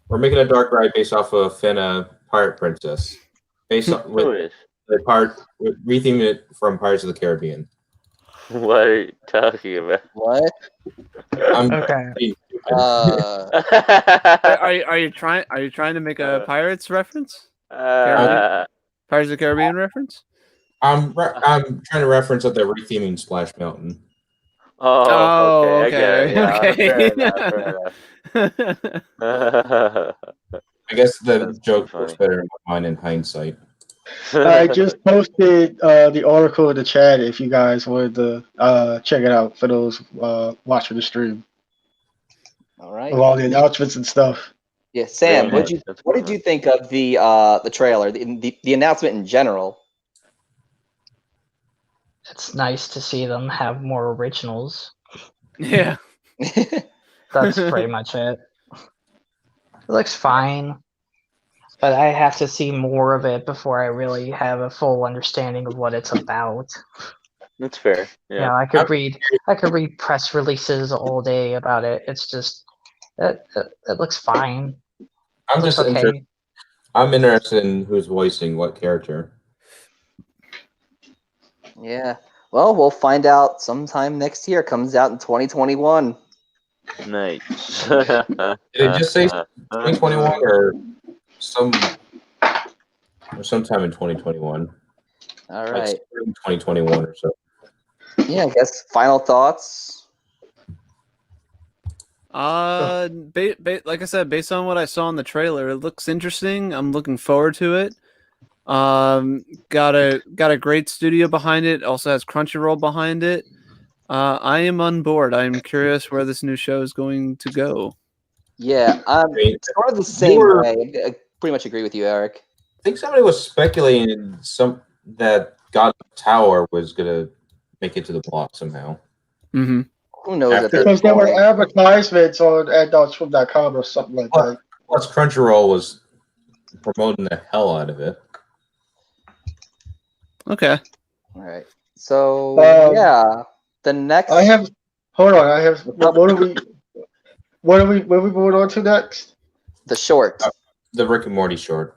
We're making a dark ride based off of Finna Pirate Princess. Based on Who with is? the part retheming it from Pirates of the Caribbean. What are you talking about? What? I'm Okay. being stupid. Are you trying to make a Pirates reference? Uh, Pirates of the Caribbean reference? I'm trying to reference that they're retheming Splash Mountain. oh, okay. I okay. get it. Yeah, fair enough. I guess the That's joke funny. looks better in my mind in hindsight. I just posted the article in the chat if you guys wanted to check it out for those watching the stream All right. of all the announcements and stuff. Yeah, Sam, Very what nice. That's what cool, did you think of the trailer, the announcement in general? It's nice to see them have more originals. Yeah. That's pretty much it. It looks fine, but I have to see more of it before I really have a full understanding of what it's about. That's fair. You know, Yeah. I could read press releases all day about it. It's just it looks fine. I'm It looks just okay. interested. I'm interested in who's voicing what character. Yeah. Well, we'll find out sometime next year. Comes out in 2021. Nice. Did it just say 2021 or sometime in 2021? All Like right. spring 2021 or so. Yeah, I guess final thoughts. Like I said, based on what I saw in the trailer, it looks interesting. I'm looking forward to it. Got a great studio behind it. Also has Crunchyroll behind it. I am on board. I'm curious where this new show is going to go. Yeah, mean, sort of the same were- way. I pretty much agree with you, Eric. I think somebody was speculating that God Tower was gonna make it to the block somehow. Mm-hmm. Who knows at this Because there were point? advertisements on adultswim.com or something like that. Plus, Crunchyroll was promoting the hell out of it. Okay. All right. So Um, yeah, the next. I have. Hold on. I have. What are we? What are we moving on to next? the short. The Rick and Morty short.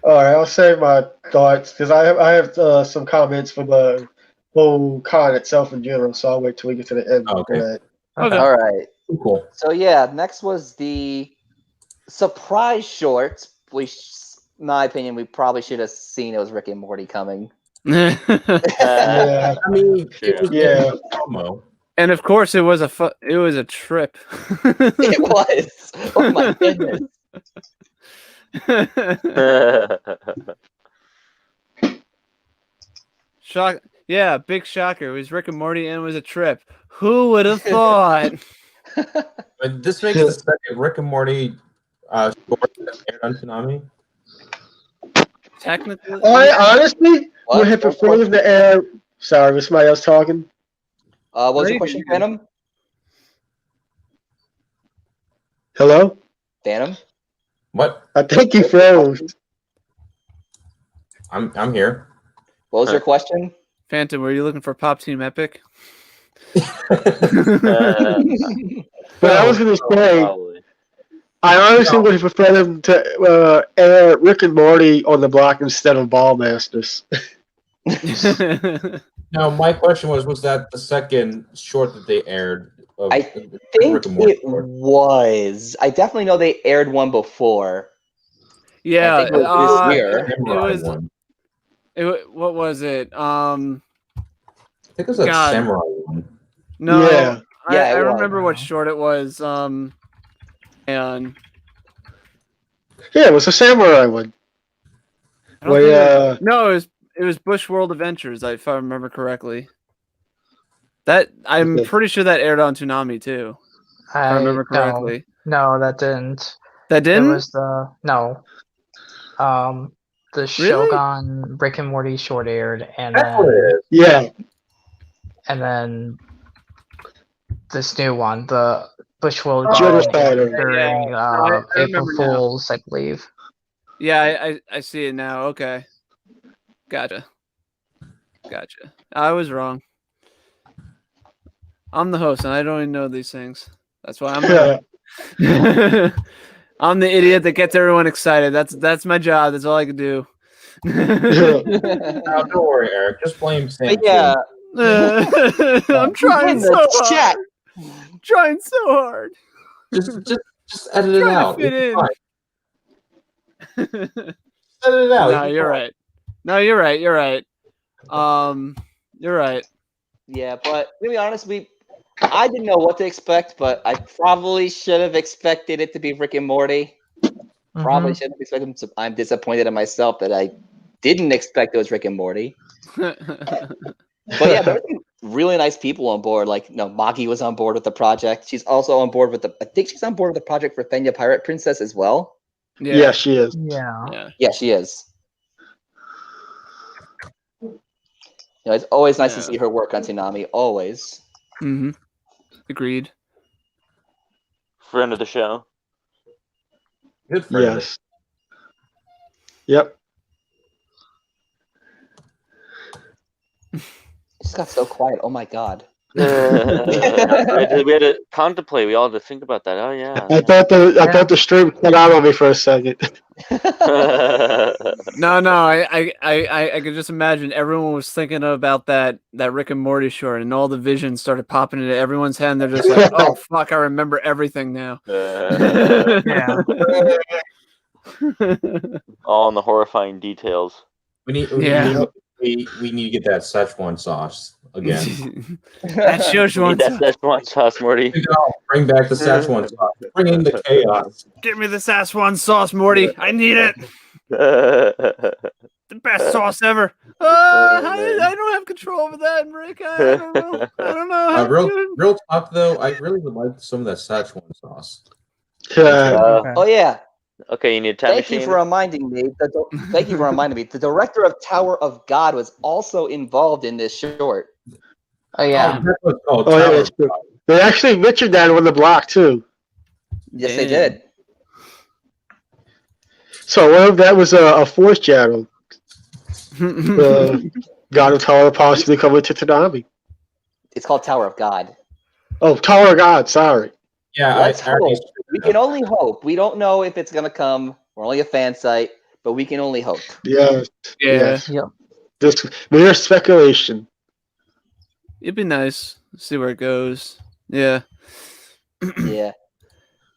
All right, I'll say my thoughts because I have some comments for the whole con itself in general. So I'll wait till we get to the end Okay. for that. Okay. All right. Cool. So yeah, next was the surprise short. In my opinion, we probably should have seen it was Rick and Morty coming. Yeah. I mean, it was Yeah. a promo. And of course, it was a trip. It was. Oh my goodness. Shock! Yeah, big shocker. It was Rick and Morty, and it was a trip. Who would have thought? But this makes the second Rick and Morty short that aired on Toonami. Technically, I honestly What? would have preferred the air. Sorry, was somebody else talking? What was Maybe. your question, Phantom? Hello? Phantom? What? I think he froze. I'm here. What was your question? Phantom, were you looking for Pop Team Epic? But I was going to say, Probably. I honestly would have preferred him to air Rick and Morty on the block instead of Ballmasters. No, my question was that the second short that they aired? Of I the think Rick and Morty it short? was. I definitely know they aired one before. Yeah, I think it was this year. Samurai was- one. what was it? I think it was that God. samurai one. No, Yeah. I Yeah, it was. remember what short it was. And Yeah, it was a samurai one. I don't think it was- Where, no, it was Bush World Adventures, if I remember correctly. That I'm Okay. pretty sure that aired on Toonami too, if I remember correctly. No, that didn't. That It didn't? was the the Really? Shogun Rick and Morty short aired, and That's what it then is. and then this new one, the Bushwill Genocide. during I April remember now. Fools, I believe. Yeah, I see it now. Okay. Gotcha. I was wrong. I'm the host, and I don't even know these things. That's why I'm Yeah. I'm the idiot that gets everyone excited. That's my job. That's all I can do. No, don't worry, Eric. Just blame Sam. But yeah, I'm trying in so the chat. hard. Trying so hard. Just edit it Trying to out. fit It's in. fine. Edit it out. No, It's you're fine. right. No, you're right. You're right. You're right. Yeah, but to be honest, I didn't know what to expect, but I probably should have expected it to be Rick and Morty. Probably should have expected. So I'm disappointed in myself that I didn't expect it was Rick and Morty. But yeah, there were some really nice people on board. Like, Magi was on board with the project. She's also on board with I think she's on board with the project for Fenya Pirate Princess as well. Yeah, she is. Yeah. Yeah, she is. It's always nice to Yeah. see her work on Toonami. Always. Mm-hmm. Agreed. Friend of the show. Good for you. Yes. Yep. It just got so quiet. Oh my god. we had to contemplate. We all had to think about that. Oh yeah. I thought the stream cut out on me for a second. No, I could just imagine everyone was thinking about that Rick and Morty short, and all the visions started popping into everyone's head. And they're just like, "Oh fuck, I remember everything now." Yeah. All in the horrifying details. We need to get that Szechuan sauce again. That's Need Szechuan that sauce. Szechuan sauce, Morty. Bring back the Szechuan sauce. Bring in the chaos. Give me the Szechuan sauce, Morty. I need it. The best sauce ever. I don't have control over that, Rick. I don't know. I don't know. How to do it. Real talk though, I really would like some of that Szechuan sauce. Oh yeah. Okay, you need a time Thank machine. you for reminding me. Thank you for reminding me. The director of Tower of God was also involved in this short. Oh yeah. That's what it's called. Oh, yeah, Tower that's of true. God. They actually mentioned that on the block too. Yes, they Damn. did. So what if that was a fourth channel? God of Tower possibly coming to Toonami. It's called Tower of God. Oh, Tower of God. Sorry. Yeah, Let's I already hope. We can only hope. We don't know if it's gonna come. We're only a fan site, but we can only hope. Yes. Yeah. Yes. Yep. Just mere speculation. It'd be nice. See where it goes. Yeah. Yeah.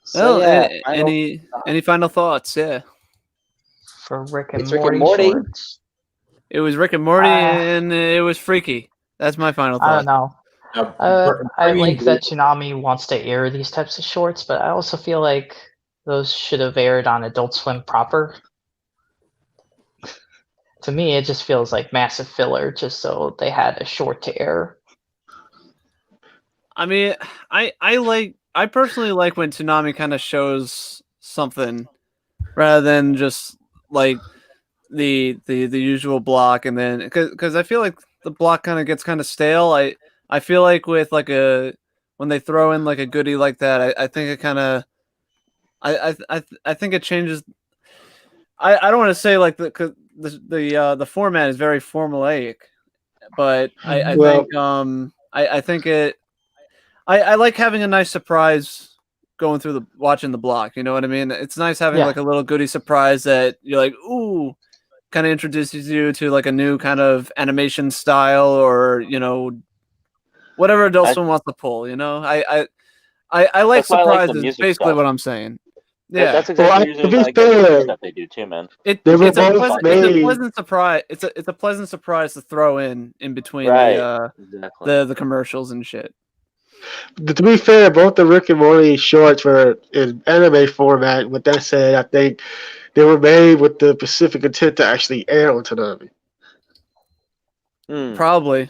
So Well, yeah, any final thoughts? Yeah. For Rick and It's Rick and Morty Morty. shorts. It was Rick and Morty, Uh, and it was freaky. That's my final I don't thought. know. Br- I bringing like that Toonami wants to air these types of shorts, but I also feel like those should have aired on Adult Swim proper. To me, it just feels like massive filler, just so they had a short to air. I mean, I personally like when Toonami kind of shows something rather than just like the usual block, and then because I feel like the block kind of gets kind of stale. I feel like with like a when they throw in like a goodie like that, I think it kind of I think it changes. I don't want to say like the format is very formulaic, but I Well, think I think it I like having a nice surprise going through the watching the block. You know what I mean? It's nice having Yeah. like a little goodie surprise that you're like, ooh, kind of introduces you to like a new kind of animation style, or whatever Adult Swim wants to pull. I like That's why I like the surprises. music Basically, stuff. what I'm saying. Yeah, Yeah, that's exactly to usually be why I get the fair, music stuff they do too, man. They were it's a both pleasant, it's a made. pleasant surprise. It's a pleasant surprise to throw in between Right. Exactly. the commercials and shit. To be fair, both the Rick and Morty shorts were in anime format. With that said, I think they were made with the specific intent to actually air on Toonami. Hmm. Probably.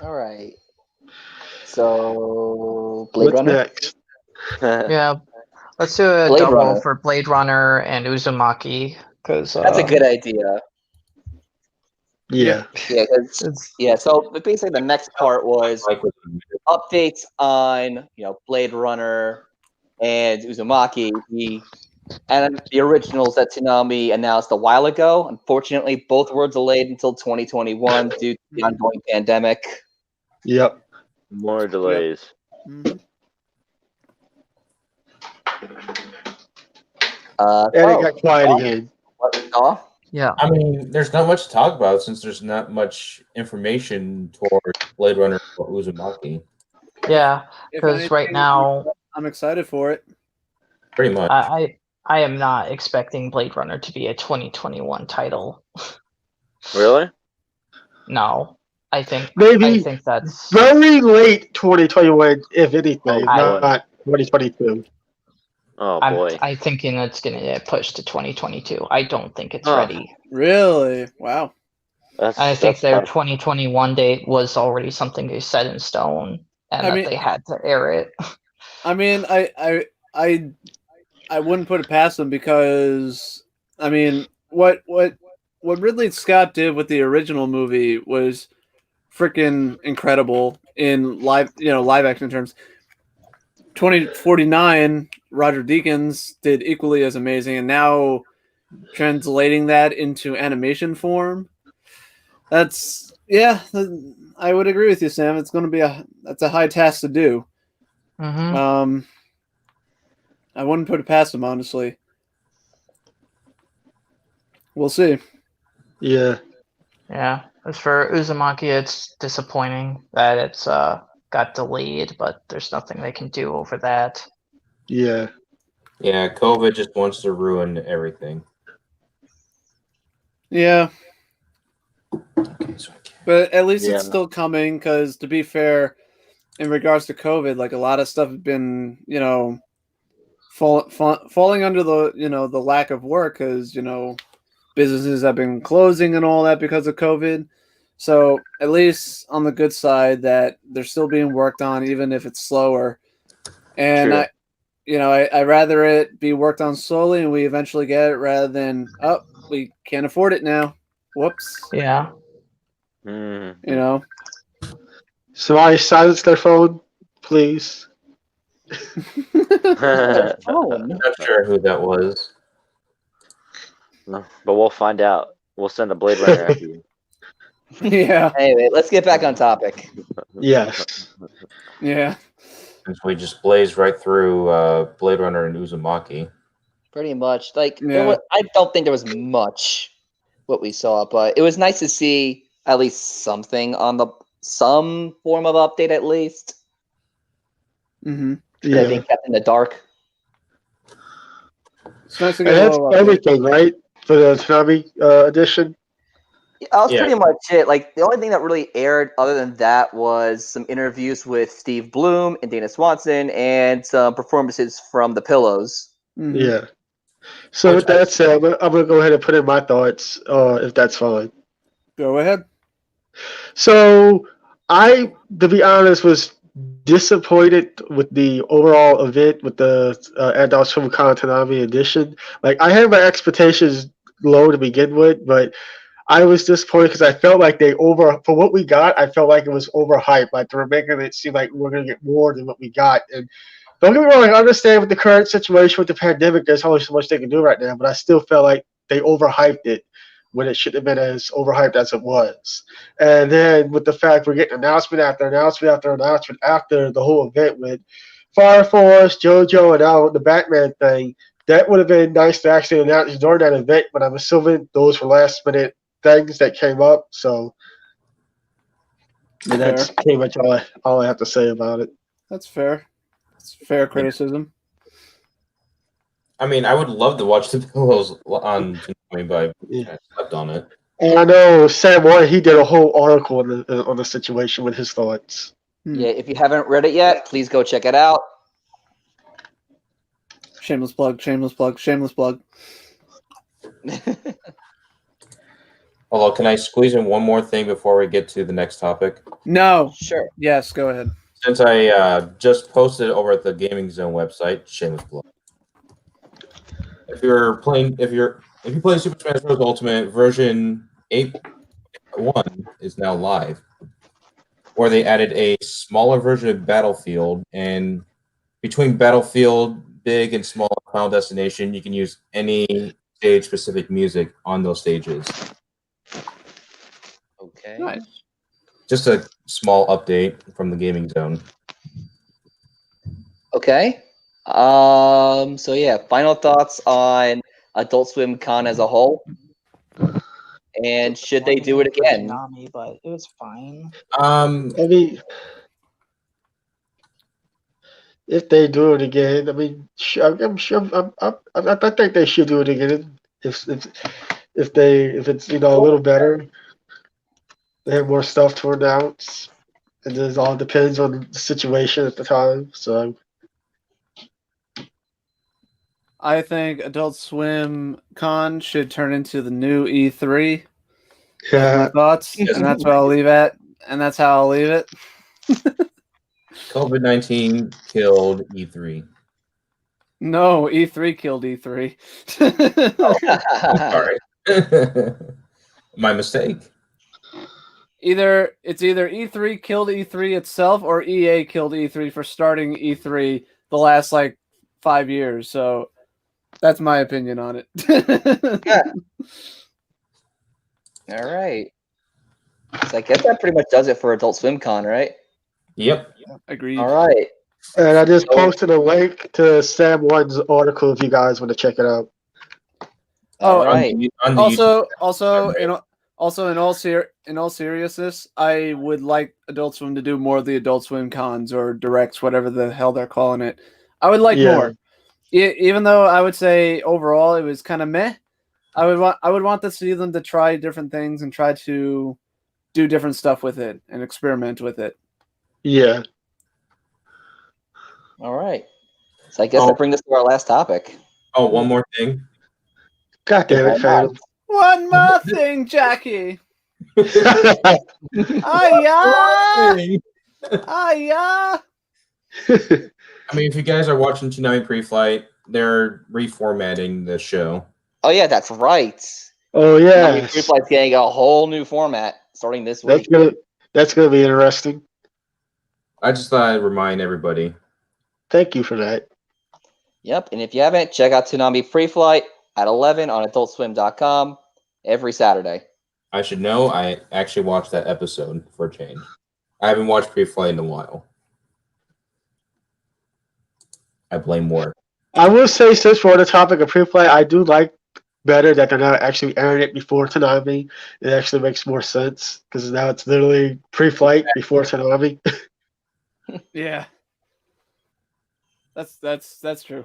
All right. So Blade What's Runner. next? Yeah, let's do a Blade double Runner. for Blade Runner and Uzumaki, because That's a good idea. Yeah. Yeah, 'cause- it's yeah. So basically, the next part was like with updates on Blade Runner and Uzumaki. And the originals that Toonami announced a while ago. Unfortunately, both were delayed until 2021 due to the ongoing pandemic. Yep. More delays. Mhm. And it got quiet again. yeah. I mean, there's not much to talk about since there's not much information toward Blade Runner or Uzumaki. Yeah, If because right anything, now I'm excited for it. Pretty much. I am not expecting Blade Runner to be a 2021 title. Really? No, I think Maybe that's very late 2021, if anything, Oh, not 2022. Oh boy. I'm thinking it's gonna get pushed to 2022. I don't think it's Huh. ready. Really? Wow. I think their tough. 2021 date was already something they set in stone, and I that mean- they had to air it. I mean, I wouldn't put it past them, because I mean, what Ridley Scott did with the original movie was freaking incredible in live action terms. 2049, Roger Deakins did equally as amazing, and now translating that into animation form, I would agree with you, Sam. It's going to be that's a high task to do. Mm-hmm. I wouldn't put it past him, honestly. We'll see. Yeah. Yeah. As for Uzumaki, it's disappointing that it's got delayed, but there's nothing they can do over that. Yeah. Yeah, COVID just wants to ruin everything. Yeah, Okay, so I can't. but at least Yeah. it's still coming, because to be fair, in regards to COVID, like a lot of stuff has been, falling under the, the lack of work, because, businesses have been closing and all that because of COVID. So at least on the good side, that they're still being worked on, even if it's slower. And True. I rather it be worked on slowly and we eventually get it, rather than, oh, we can't afford it now. Whoops. Yeah. Mm. You know. Somebody silence their phone, please. Their phone. Not sure who that was. No, but we'll find out. We'll send a Blade Runner after you. Yeah, Anyway, let's get back on topic. Yes. yeah. Since we just blazed right through Blade Runner and Uzumaki. Pretty much. Like Yeah. I don't think there was much what we saw, but it was nice to see at least something on some form of update at least. Mm-hmm. Instead of Yeah. being kept in the dark. It's nice to And get a that's little update. everything, right? For the Toonami edition. Yeah, that was Yeah. pretty much it. Like the only thing that really aired other than that was some interviews with Steve Bloom and Dana Swanson and some performances from the Pillows. Mhm. Yeah. So with that said, I'm gonna go ahead and put in my thoughts, if that's fine. Go ahead. So I, to be honest, was disappointed with the overall event with the Adult Swim Toonami edition. Like I had my expectations low to begin with, but I was disappointed because I felt like for what we got, I felt like it was overhyped. Like they were making it seem like we're gonna get more than what we got. And don't get me wrong, I understand with the current situation with the pandemic, there's only so much they can do right now, but I still felt like they overhyped it when it shouldn't have been as overhyped as it was. And then with the fact we're getting announcement after announcement after announcement after the whole event with Fire Force, JoJo, and now the Batman thing, that would have been nice to actually announce during that event, but I'm assuming those were last minute things that came up. So and that's pretty much all I have to say about it. That's fair. It's fair criticism. I mean, I would love to watch the Pillows on Toonami, but Yeah. I slept on it. And I know Sam White, he did a whole article on the situation with his thoughts. Yeah, if you haven't read it yet, please go check it out. Shameless plug, shameless plug, shameless plug. Although, can I squeeze in one more thing before we get to the next topic? No. Sure. Yes, go ahead. Since I just posted over at the Gaming Zone website, shameless plug. If you play Super Smash Bros. Ultimate version 8.1 is now live, where they added a smaller version of Battlefield, and between Battlefield, Big and Small Final Destination, you can use any stage-specific music on those stages. Okay. Nice. Just a small update from the Gaming Zone. Okay. So yeah, final thoughts on Adult Swim Con as a whole, and should they do it again? Toonami, but it was fine. I mean, if they do it again, I mean, I'm sure. I think they should do it again. If it's a little better, they have more stuff to announce. It just all depends on the situation at the time. So I think Adult Swim Con should turn into the new E3. Those are my yeah, thoughts, and that's what I'll leave at. And that's how I'll leave it. COVID-19 killed E3. No, E3 killed E3. Sorry. My mistake. Either E3 killed E3 itself, or EA killed E3 for starting E3 the last 5 years. So that's my opinion on it. Yeah. All right. So I guess that pretty much does it for Adult Swim Con, right? Yep. Agreed. All right. and I just posted a link to Sam One's article if you guys want to check it out. Oh, All right. On the YouTube. Also, in all seriousness, I would like Adult Swim to do more of the Adult Swim cons or directs, whatever the hell they're calling it. I would like more. Even though I would say overall it was kind of meh, I would want to see them to try different things and try to do different stuff with it and experiment with it. Yeah. All right. So I guess that brings us to our last topic. Oh, one more thing. God damn it, Phantom. One more thing, Jackie. Hiya! Hiya! I mean, if you guys are watching Toonami Pre-Flight, they're reformatting the show. Oh yeah, that's right. Oh yeah. Pre-Flight's getting a whole new format starting this week. That's gonna be interesting. I just thought I'd remind everybody. Thank you for that. Yep, and if you haven't, check out Toonami Pre-Flight at 11 on AdultSwim.com every Saturday. I should know. I actually watched that episode for a change. I haven't watched Pre-Flight in a while. I blame work. I will say, since we're on the topic of pre-play, I do like better that they're not actually airing it before Toonami. It actually makes more sense because now it's literally pre-flight before Toonami. Yeah. That's true.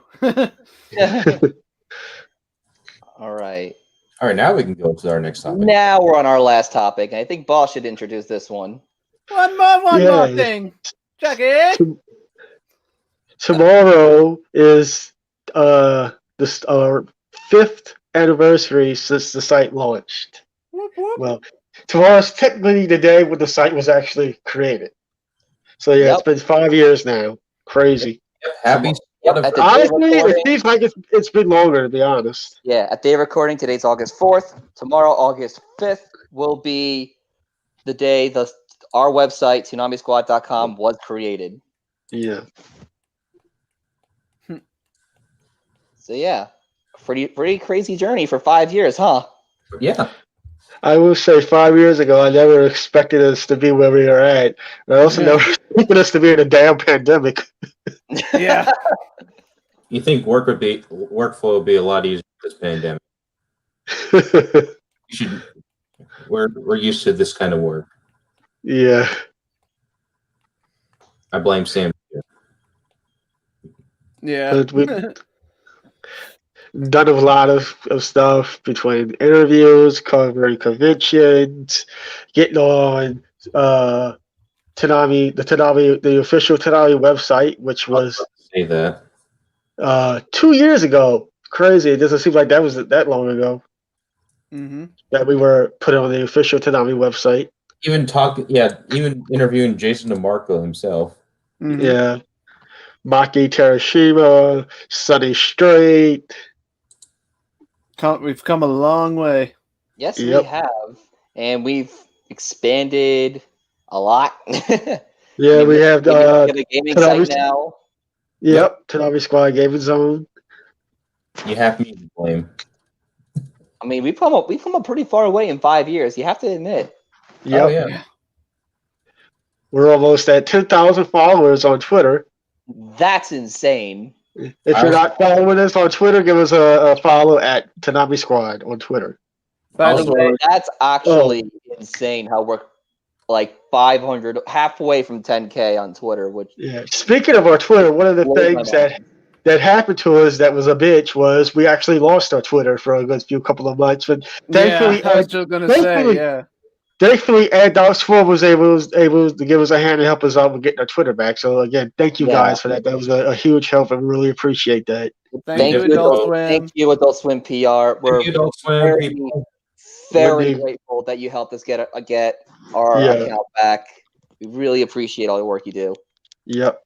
All right. All right, now we can go to our next topic. Now we're on our last topic, and I think Boss should introduce this one. One more Yeah. thing. Check it. Tomorrow is this our 5th anniversary since the site launched. Whoop, whoop. Well, tomorrow's technically the day when the site was actually created. So yeah, Yep. it's been 5 years now. Crazy. Happy. Yep, at the day of Honestly, it recording, seems like it's been longer, to be honest. yeah, at day of recording, today's August 4th. Tomorrow, August 5th, will be the day our website, ToonamiSquad.com, was created. Yeah. So yeah, pretty crazy journey for 5 years, huh? Yeah. I will say 5 years ago, I never expected us to be where we are at. I also never expected us to be in a damn pandemic. Yeah. You think workflow would be a lot easier with this pandemic? We're used to this kind of work. Yeah. I blame Sam. Yeah. But we've done a lot of stuff between interviews, covering conventions, getting on Toonami, the official Toonami website, which was Say that. 2 years ago. Crazy. It doesn't seem like that was that long ago Mm-hmm. that we were put on the official Toonami website. Even interviewing Jason DeMarco himself. Mm-hmm. Yeah. Maki Terashima, Sunny Straight. We've come a long way. Yes, Yep. we have, and we've expanded a lot. Yeah, we have we have a gaming Toonami- site now. Yep, Toonami Squad Gaming Zone. You have me to blame. I mean, we've come up pretty far away in 5 years. You have to admit. Yep. Oh yeah. We're almost at 10,000 followers on Twitter. That's insane. If you're not following us on Twitter, give us a follow at Toonami Squad on Twitter. By the Also- way, That's actually insane how we're like 500, halfway from 10K on Twitter, which Yeah. Speaking of our Twitter, one of the blows my things that mind. that happened to us that was a bitch was we actually lost our Twitter for a good couple of months. But thankfully, yeah, I was just gonna say, thankfully- yeah. thankfully, AdDocs4 was able to give us a hand and help us out with getting our Twitter back. So again, thank you Yeah. guys for that. That was a huge help, and we really appreciate that. Thank you, you, Adult Swim. Thank you, Adult Swim PR. We're You don't swim, very, people. very Wendy. grateful that you helped us get our Yeah. account back. We really appreciate all the work you do. Yep.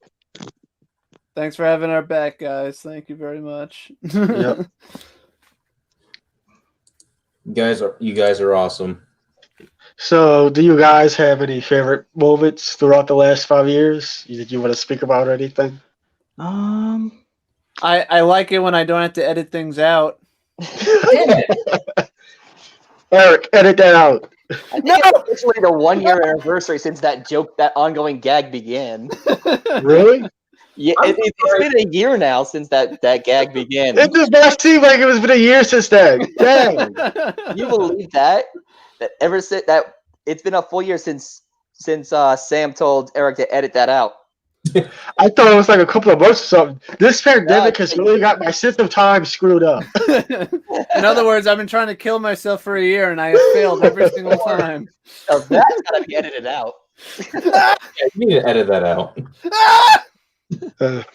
Thanks for having our back, guys. Thank you very much. Yep. You guys are awesome. So, do you guys have any favorite moments throughout the last 5 years? Did you want to speak about or anything? I like it when I don't have to edit things out. Eric, edit that out. I think it's officially the 1 year anniversary since that ongoing gag began. Really? Yeah, it's been a year now since that gag began. It does not seem like it was been a year since then. Dang. You believe that? That ever since that it's been a full year since Sam told Eric to edit that out. I thought it was like a couple of months or something. This pandemic Yeah, has really got my sense of time screwed up. In other words, I've been trying to kill myself for a year and I have failed every single time. So that's gotta be edited out. Yeah, you need to edit that out.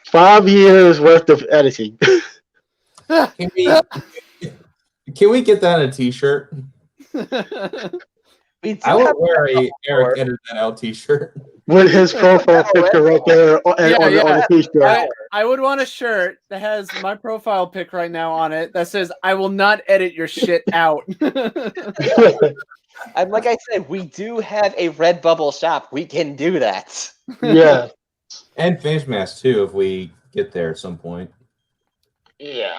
5 years worth of editing. Can we get that on a T-shirt? We do I would have- wear a Eric edit that out T-shirt. With his profile picture right there on the t-shirt. I would want a shirt that has my profile pic right now on it that says, I will not edit your shit out. And like I said, we do have a Redbubble shop. We can do that. Yeah. And face mask too, if we get there at some point. Yeah.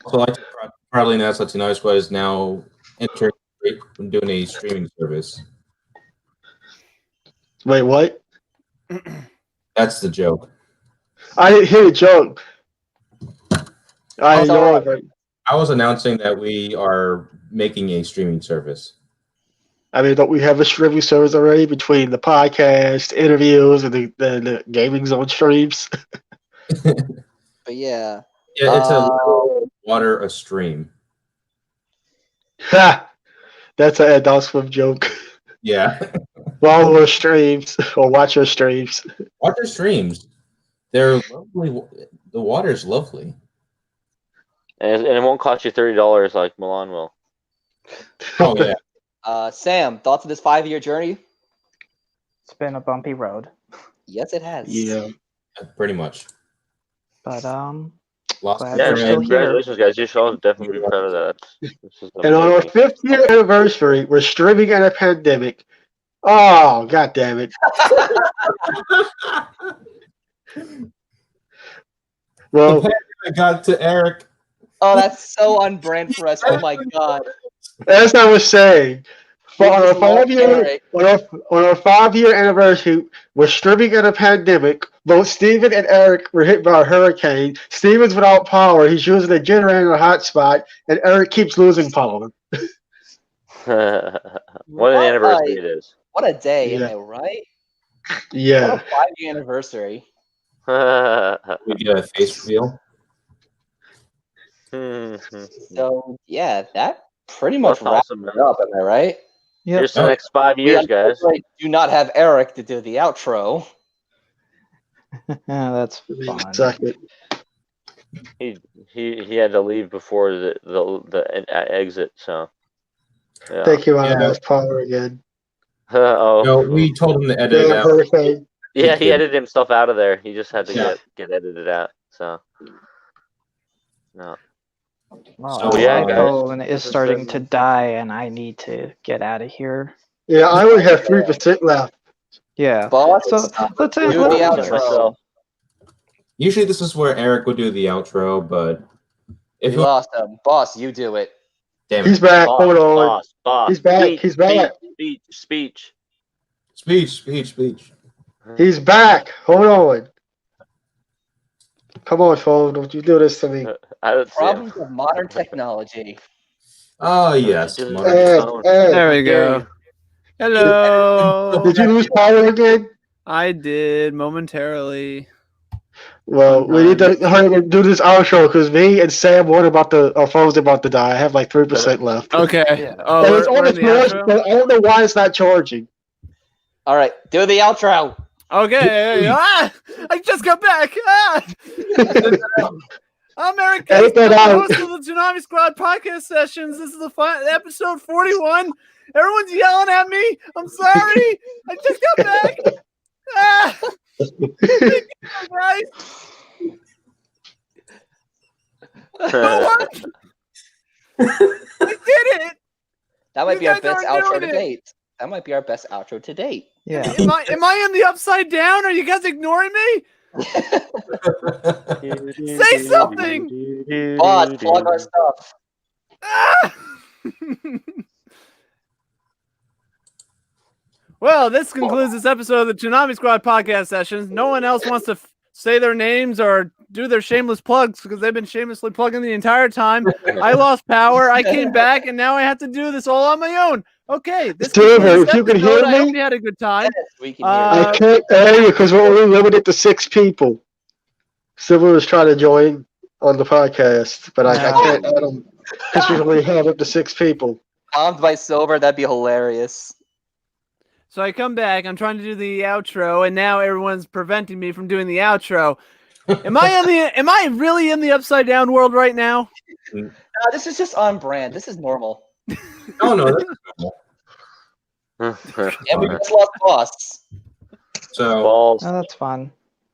So I like to proudly announce that Toonami Squad is now entering doing a streaming service. Wait, what? That's the joke. I didn't hear the joke. I It's know, alright. but I was announcing that we are making a streaming service. I mean, don't we have a streaming service already between the podcast, interviews, and the gaming zone streams? But yeah. Yeah, it's a little water a stream. Ha! That's an Adult Swim joke. Yeah. Follow our streams or watch our streams. Watch our streams. They're lovely. The water's lovely. And it won't cost you $30 like Milan will. Oh yeah. Sam, thoughts of this 5-year journey? It's been a bumpy road, Yes, it has. Yeah. Pretty much. but Lost Glad Yeah, they're friend. still here. congratulations, guys. You should all definitely be proud of that. This is And on our amazing. 5th year anniversary, we're streaming in a pandemic. Oh, god damn it. Well, I got to Eric. Oh, that's so on brand for us. Oh my god. as I was saying, for We on our just love 5-year Eric. on our 5-year anniversary, we're streaming in a pandemic. Both Steven and Eric were hit by a hurricane. Steven's without power. He's using a generator hotspot, and Eric keeps losing power. What an What anniversary a- it is. What a day, am Yeah. I right? Yeah. What a 5-year anniversary. We get a face reveal. So yeah, that pretty much That's wraps awesome, it man. up, am I right? Here's the next 5 years, guys. unfortunately do not have Eric to do the outro. Yeah, that's fun. Second. He had to leave before the exit, so yeah. Thank you, I Yeah. lost power again. Oh No, we told him to edit it Yeah, out. hurricane. yeah, he edited himself out of there. He just had to Yeah. get edited out. So no. Well, So, yeah, my guys, phone is this is starting the- to die, and I need to get out of here. Yeah, I only have 3% left. Yeah. Boss, So let's do the let's- outro. Usually this is where Eric would do the outro, but if We you lost him. Boss, you do it. damn He's it. back. Boss, Hold on. boss. He's back, Speech, he's back. Speech. Speech. He's back. Hold on. Come on, phone. Don't you do this to me. I don't see him. Problems of modern technology. Oh yes. Did Mother- Ed, Ed, There we go. Hello. did you lose power again? I did momentarily. Well, we need to hurry up do this outro because me and Sam our phone's about to die. I have like 3% left. Okay. Yeah. Oh, And it's we're on in the the charge, outro? but I don't know why it's not charging. All right, do the outro. Okay. I just got back. I'm Eric Edit Casey, that out. host of the Toonami Squad podcast sessions. This is the episode 41. Everyone's yelling at me. I'm sorry. I just got back. Thank you, guys. What? We did it. That might You be our guys best aren't outro doing to it. date. That might be our best outro to date. Yeah. Am I in the upside down? Are you guys ignoring me? Say something. Boss, plug our stuff. Ah! Well, this concludes this episode of the Toonami Squad podcast sessions. No one else wants to say their names or do their shameless plugs because they've been shamelessly plugging the entire time. I lost power. I came back, and now I have to do this all on my own. Okay, this Silver, concludes if you this can hear episode. I hope me- you had a good time. We can hear I can't hear you because we're only limited to 6 people. Silver is trying to join on the podcast, but I can't add him because we only have up to 6 people. bombed by Silver. That'd be hilarious. So I come back. I'm trying to do the outro, and now everyone's preventing me from doing the outro. Am I really in the upside down world right now? This is just on brand. This is normal. Oh no, that's normal. And we just lost Boss. So Balls. Oh, that's fun.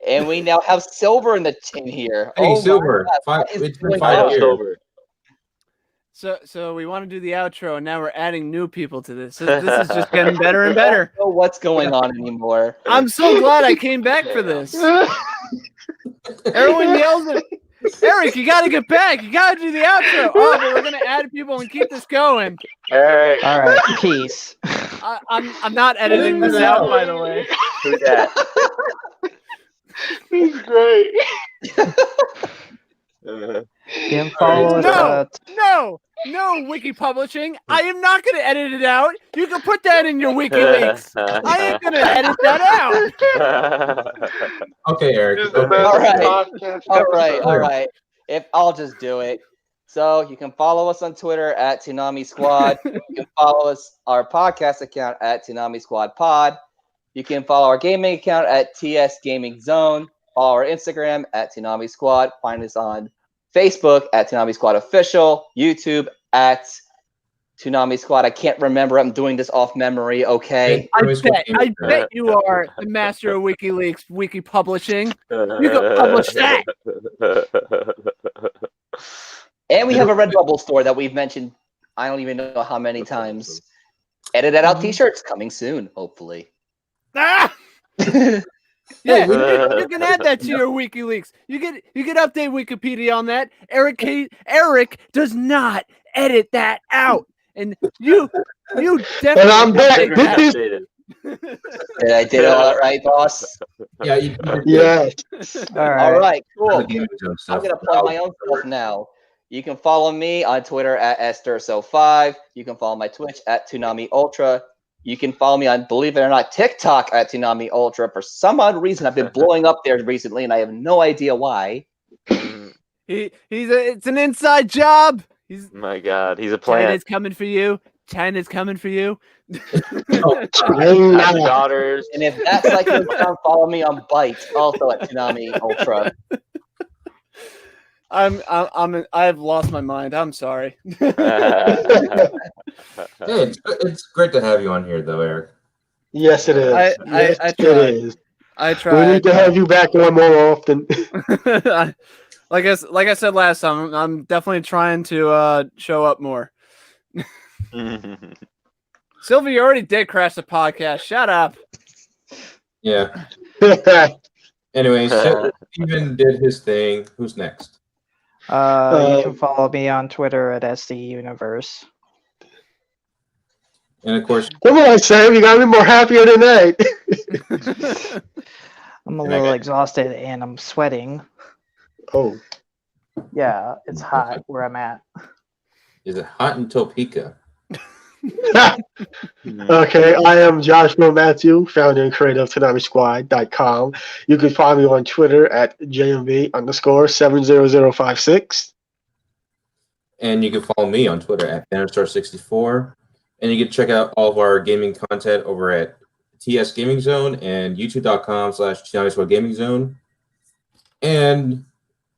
And we now have Silver in here. hey, Oh my Silver, God, five, what is it's been going 5 on? years. Over. So we want to do the outro, and now we're adding new people to this. This is just getting better and better. I don't know what's going on anymore. I'm so glad I came back for this. Everyone yells at Eric, you gotta get back. You gotta do the outro. Oh, but we're gonna add people and keep this going. Eric, All right, peace. I'm not editing this out, by the way. who's that? This is great. You can follow us No, Wiki Publishing. I am not gonna edit it out. You can put that in your WikiLeaks. I ain't gonna edit that out. Okay, Eric. This is the Okay. best All right. podcast All ever. right. If I'll just do it. So you can follow us on Twitter at Toonami Squad. You can follow us our podcast account at Toonami Squad Pod. You can follow our gaming account at TS Gaming Zone. Follow our Instagram at Toonami Squad. Find us on Facebook at Toonami Squad Official. YouTube at Toonami Squad. I can't remember. I'm doing this off memory. Okay. I bet you are the master of WikiLeaks, Wiki Publishing. You can publish that. And we have a Redbubble store that we've mentioned. I don't even know how many times. Edited out T-shirts coming soon, hopefully. Ah! Yeah, you can add that to your WikiLeaks. You can update Wikipedia on that. Eric does not edit that out, and you definitely. And I'm back. take This that. is Did I did all right, boss? Yeah, you did. yes. All right. All right, cool. The gaming zone I'm stuff. gonna plug my own stuff now. You can follow me on Twitter at Esther05. You can follow my Twitch at Toonami Ultra. You can follow me on, believe it or not, TikTok at Toonami Ultra. For some odd reason, I've been blowing up there recently, and I have no idea why. It's an inside job. My God, he's a China's plant. coming for you. China's coming for you. Have daughters. And if that's like your sound, follow me on Byte, also at Toonami Ultra. I've lost my mind. I'm sorry. Hey, it's great to have you on here, though, Eric. Yes, it is. I Yes, tried. it is. I We tried. need to have you back on more often. like I said last time, I'm definitely trying to show up more. Sylvia, you already did crash the podcast. Shut up. Yeah. Anyway, so Steven did his thing. Who's next? You can follow me on Twitter at SDUniverse. And of course, Come on, Sam. You gotta be more happier than that. I'm a little exhausted and I'm sweating. Oh. Yeah, it's hot where I'm at. is it hot in Topeka? Okay, I am Joshua Matthew, founder and creator of ToonamiSquad.com. You can find me on Twitter at JMV_70056. And you can follow me on Twitter at Bannerstar64. And you can check out all of our gaming content over at TS Gaming Zone and youtube.com/Toonami Gaming Zone. And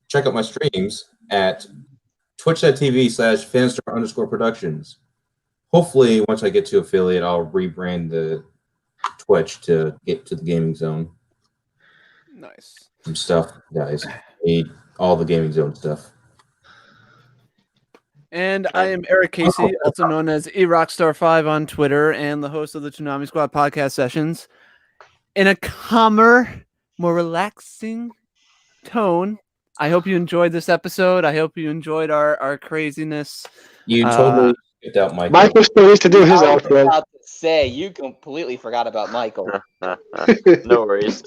check out my streams at twitch.tv/Fanstar_productions. Hopefully, once I get to affiliate, I'll rebrand the Twitch to get to the Gaming Zone. Nice. Some stuff, guys. Need all the Gaming Zone stuff. And I am Eric Casey, also known as eRockstar5 on Twitter, and the host of the Toonami Squad podcast sessions. In a calmer, more relaxing tone, I hope you enjoyed this episode. I hope you enjoyed our craziness. You totally skipped out Michael. Michael still needs to do his I was outro. about to say, you completely forgot about Michael. No worries.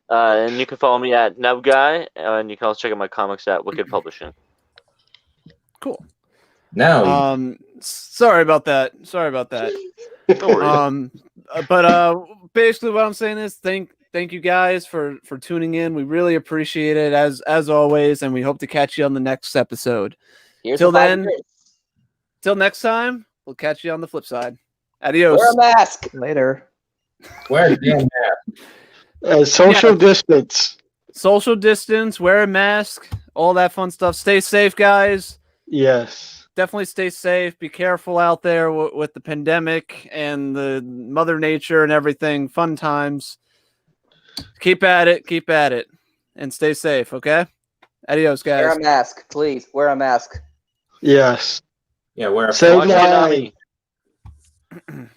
And you can follow me at NubGuy, and you can also check out my comics at Wicked Publishing. Cool. Now, Sorry about that. No worries. But basically what I'm saying is thank you guys for tuning in. We really appreciate it as always, and we hope to catch you on the next episode. Here's Till the five then, years. till next time, we'll catch you on the flip side. Adios. Wear a mask. Later. where the damn map? Social distance. Social distance, wear a mask, all that fun stuff. Stay safe, guys. Yes. Definitely stay safe. Be careful out there with the pandemic and the Mother Nature and everything. Fun times. Keep at it, and stay safe. Okay. Adios, guys. Wear a mask, please. Wear a mask. Yes. Yeah, where? Save Watch lives. Toonami.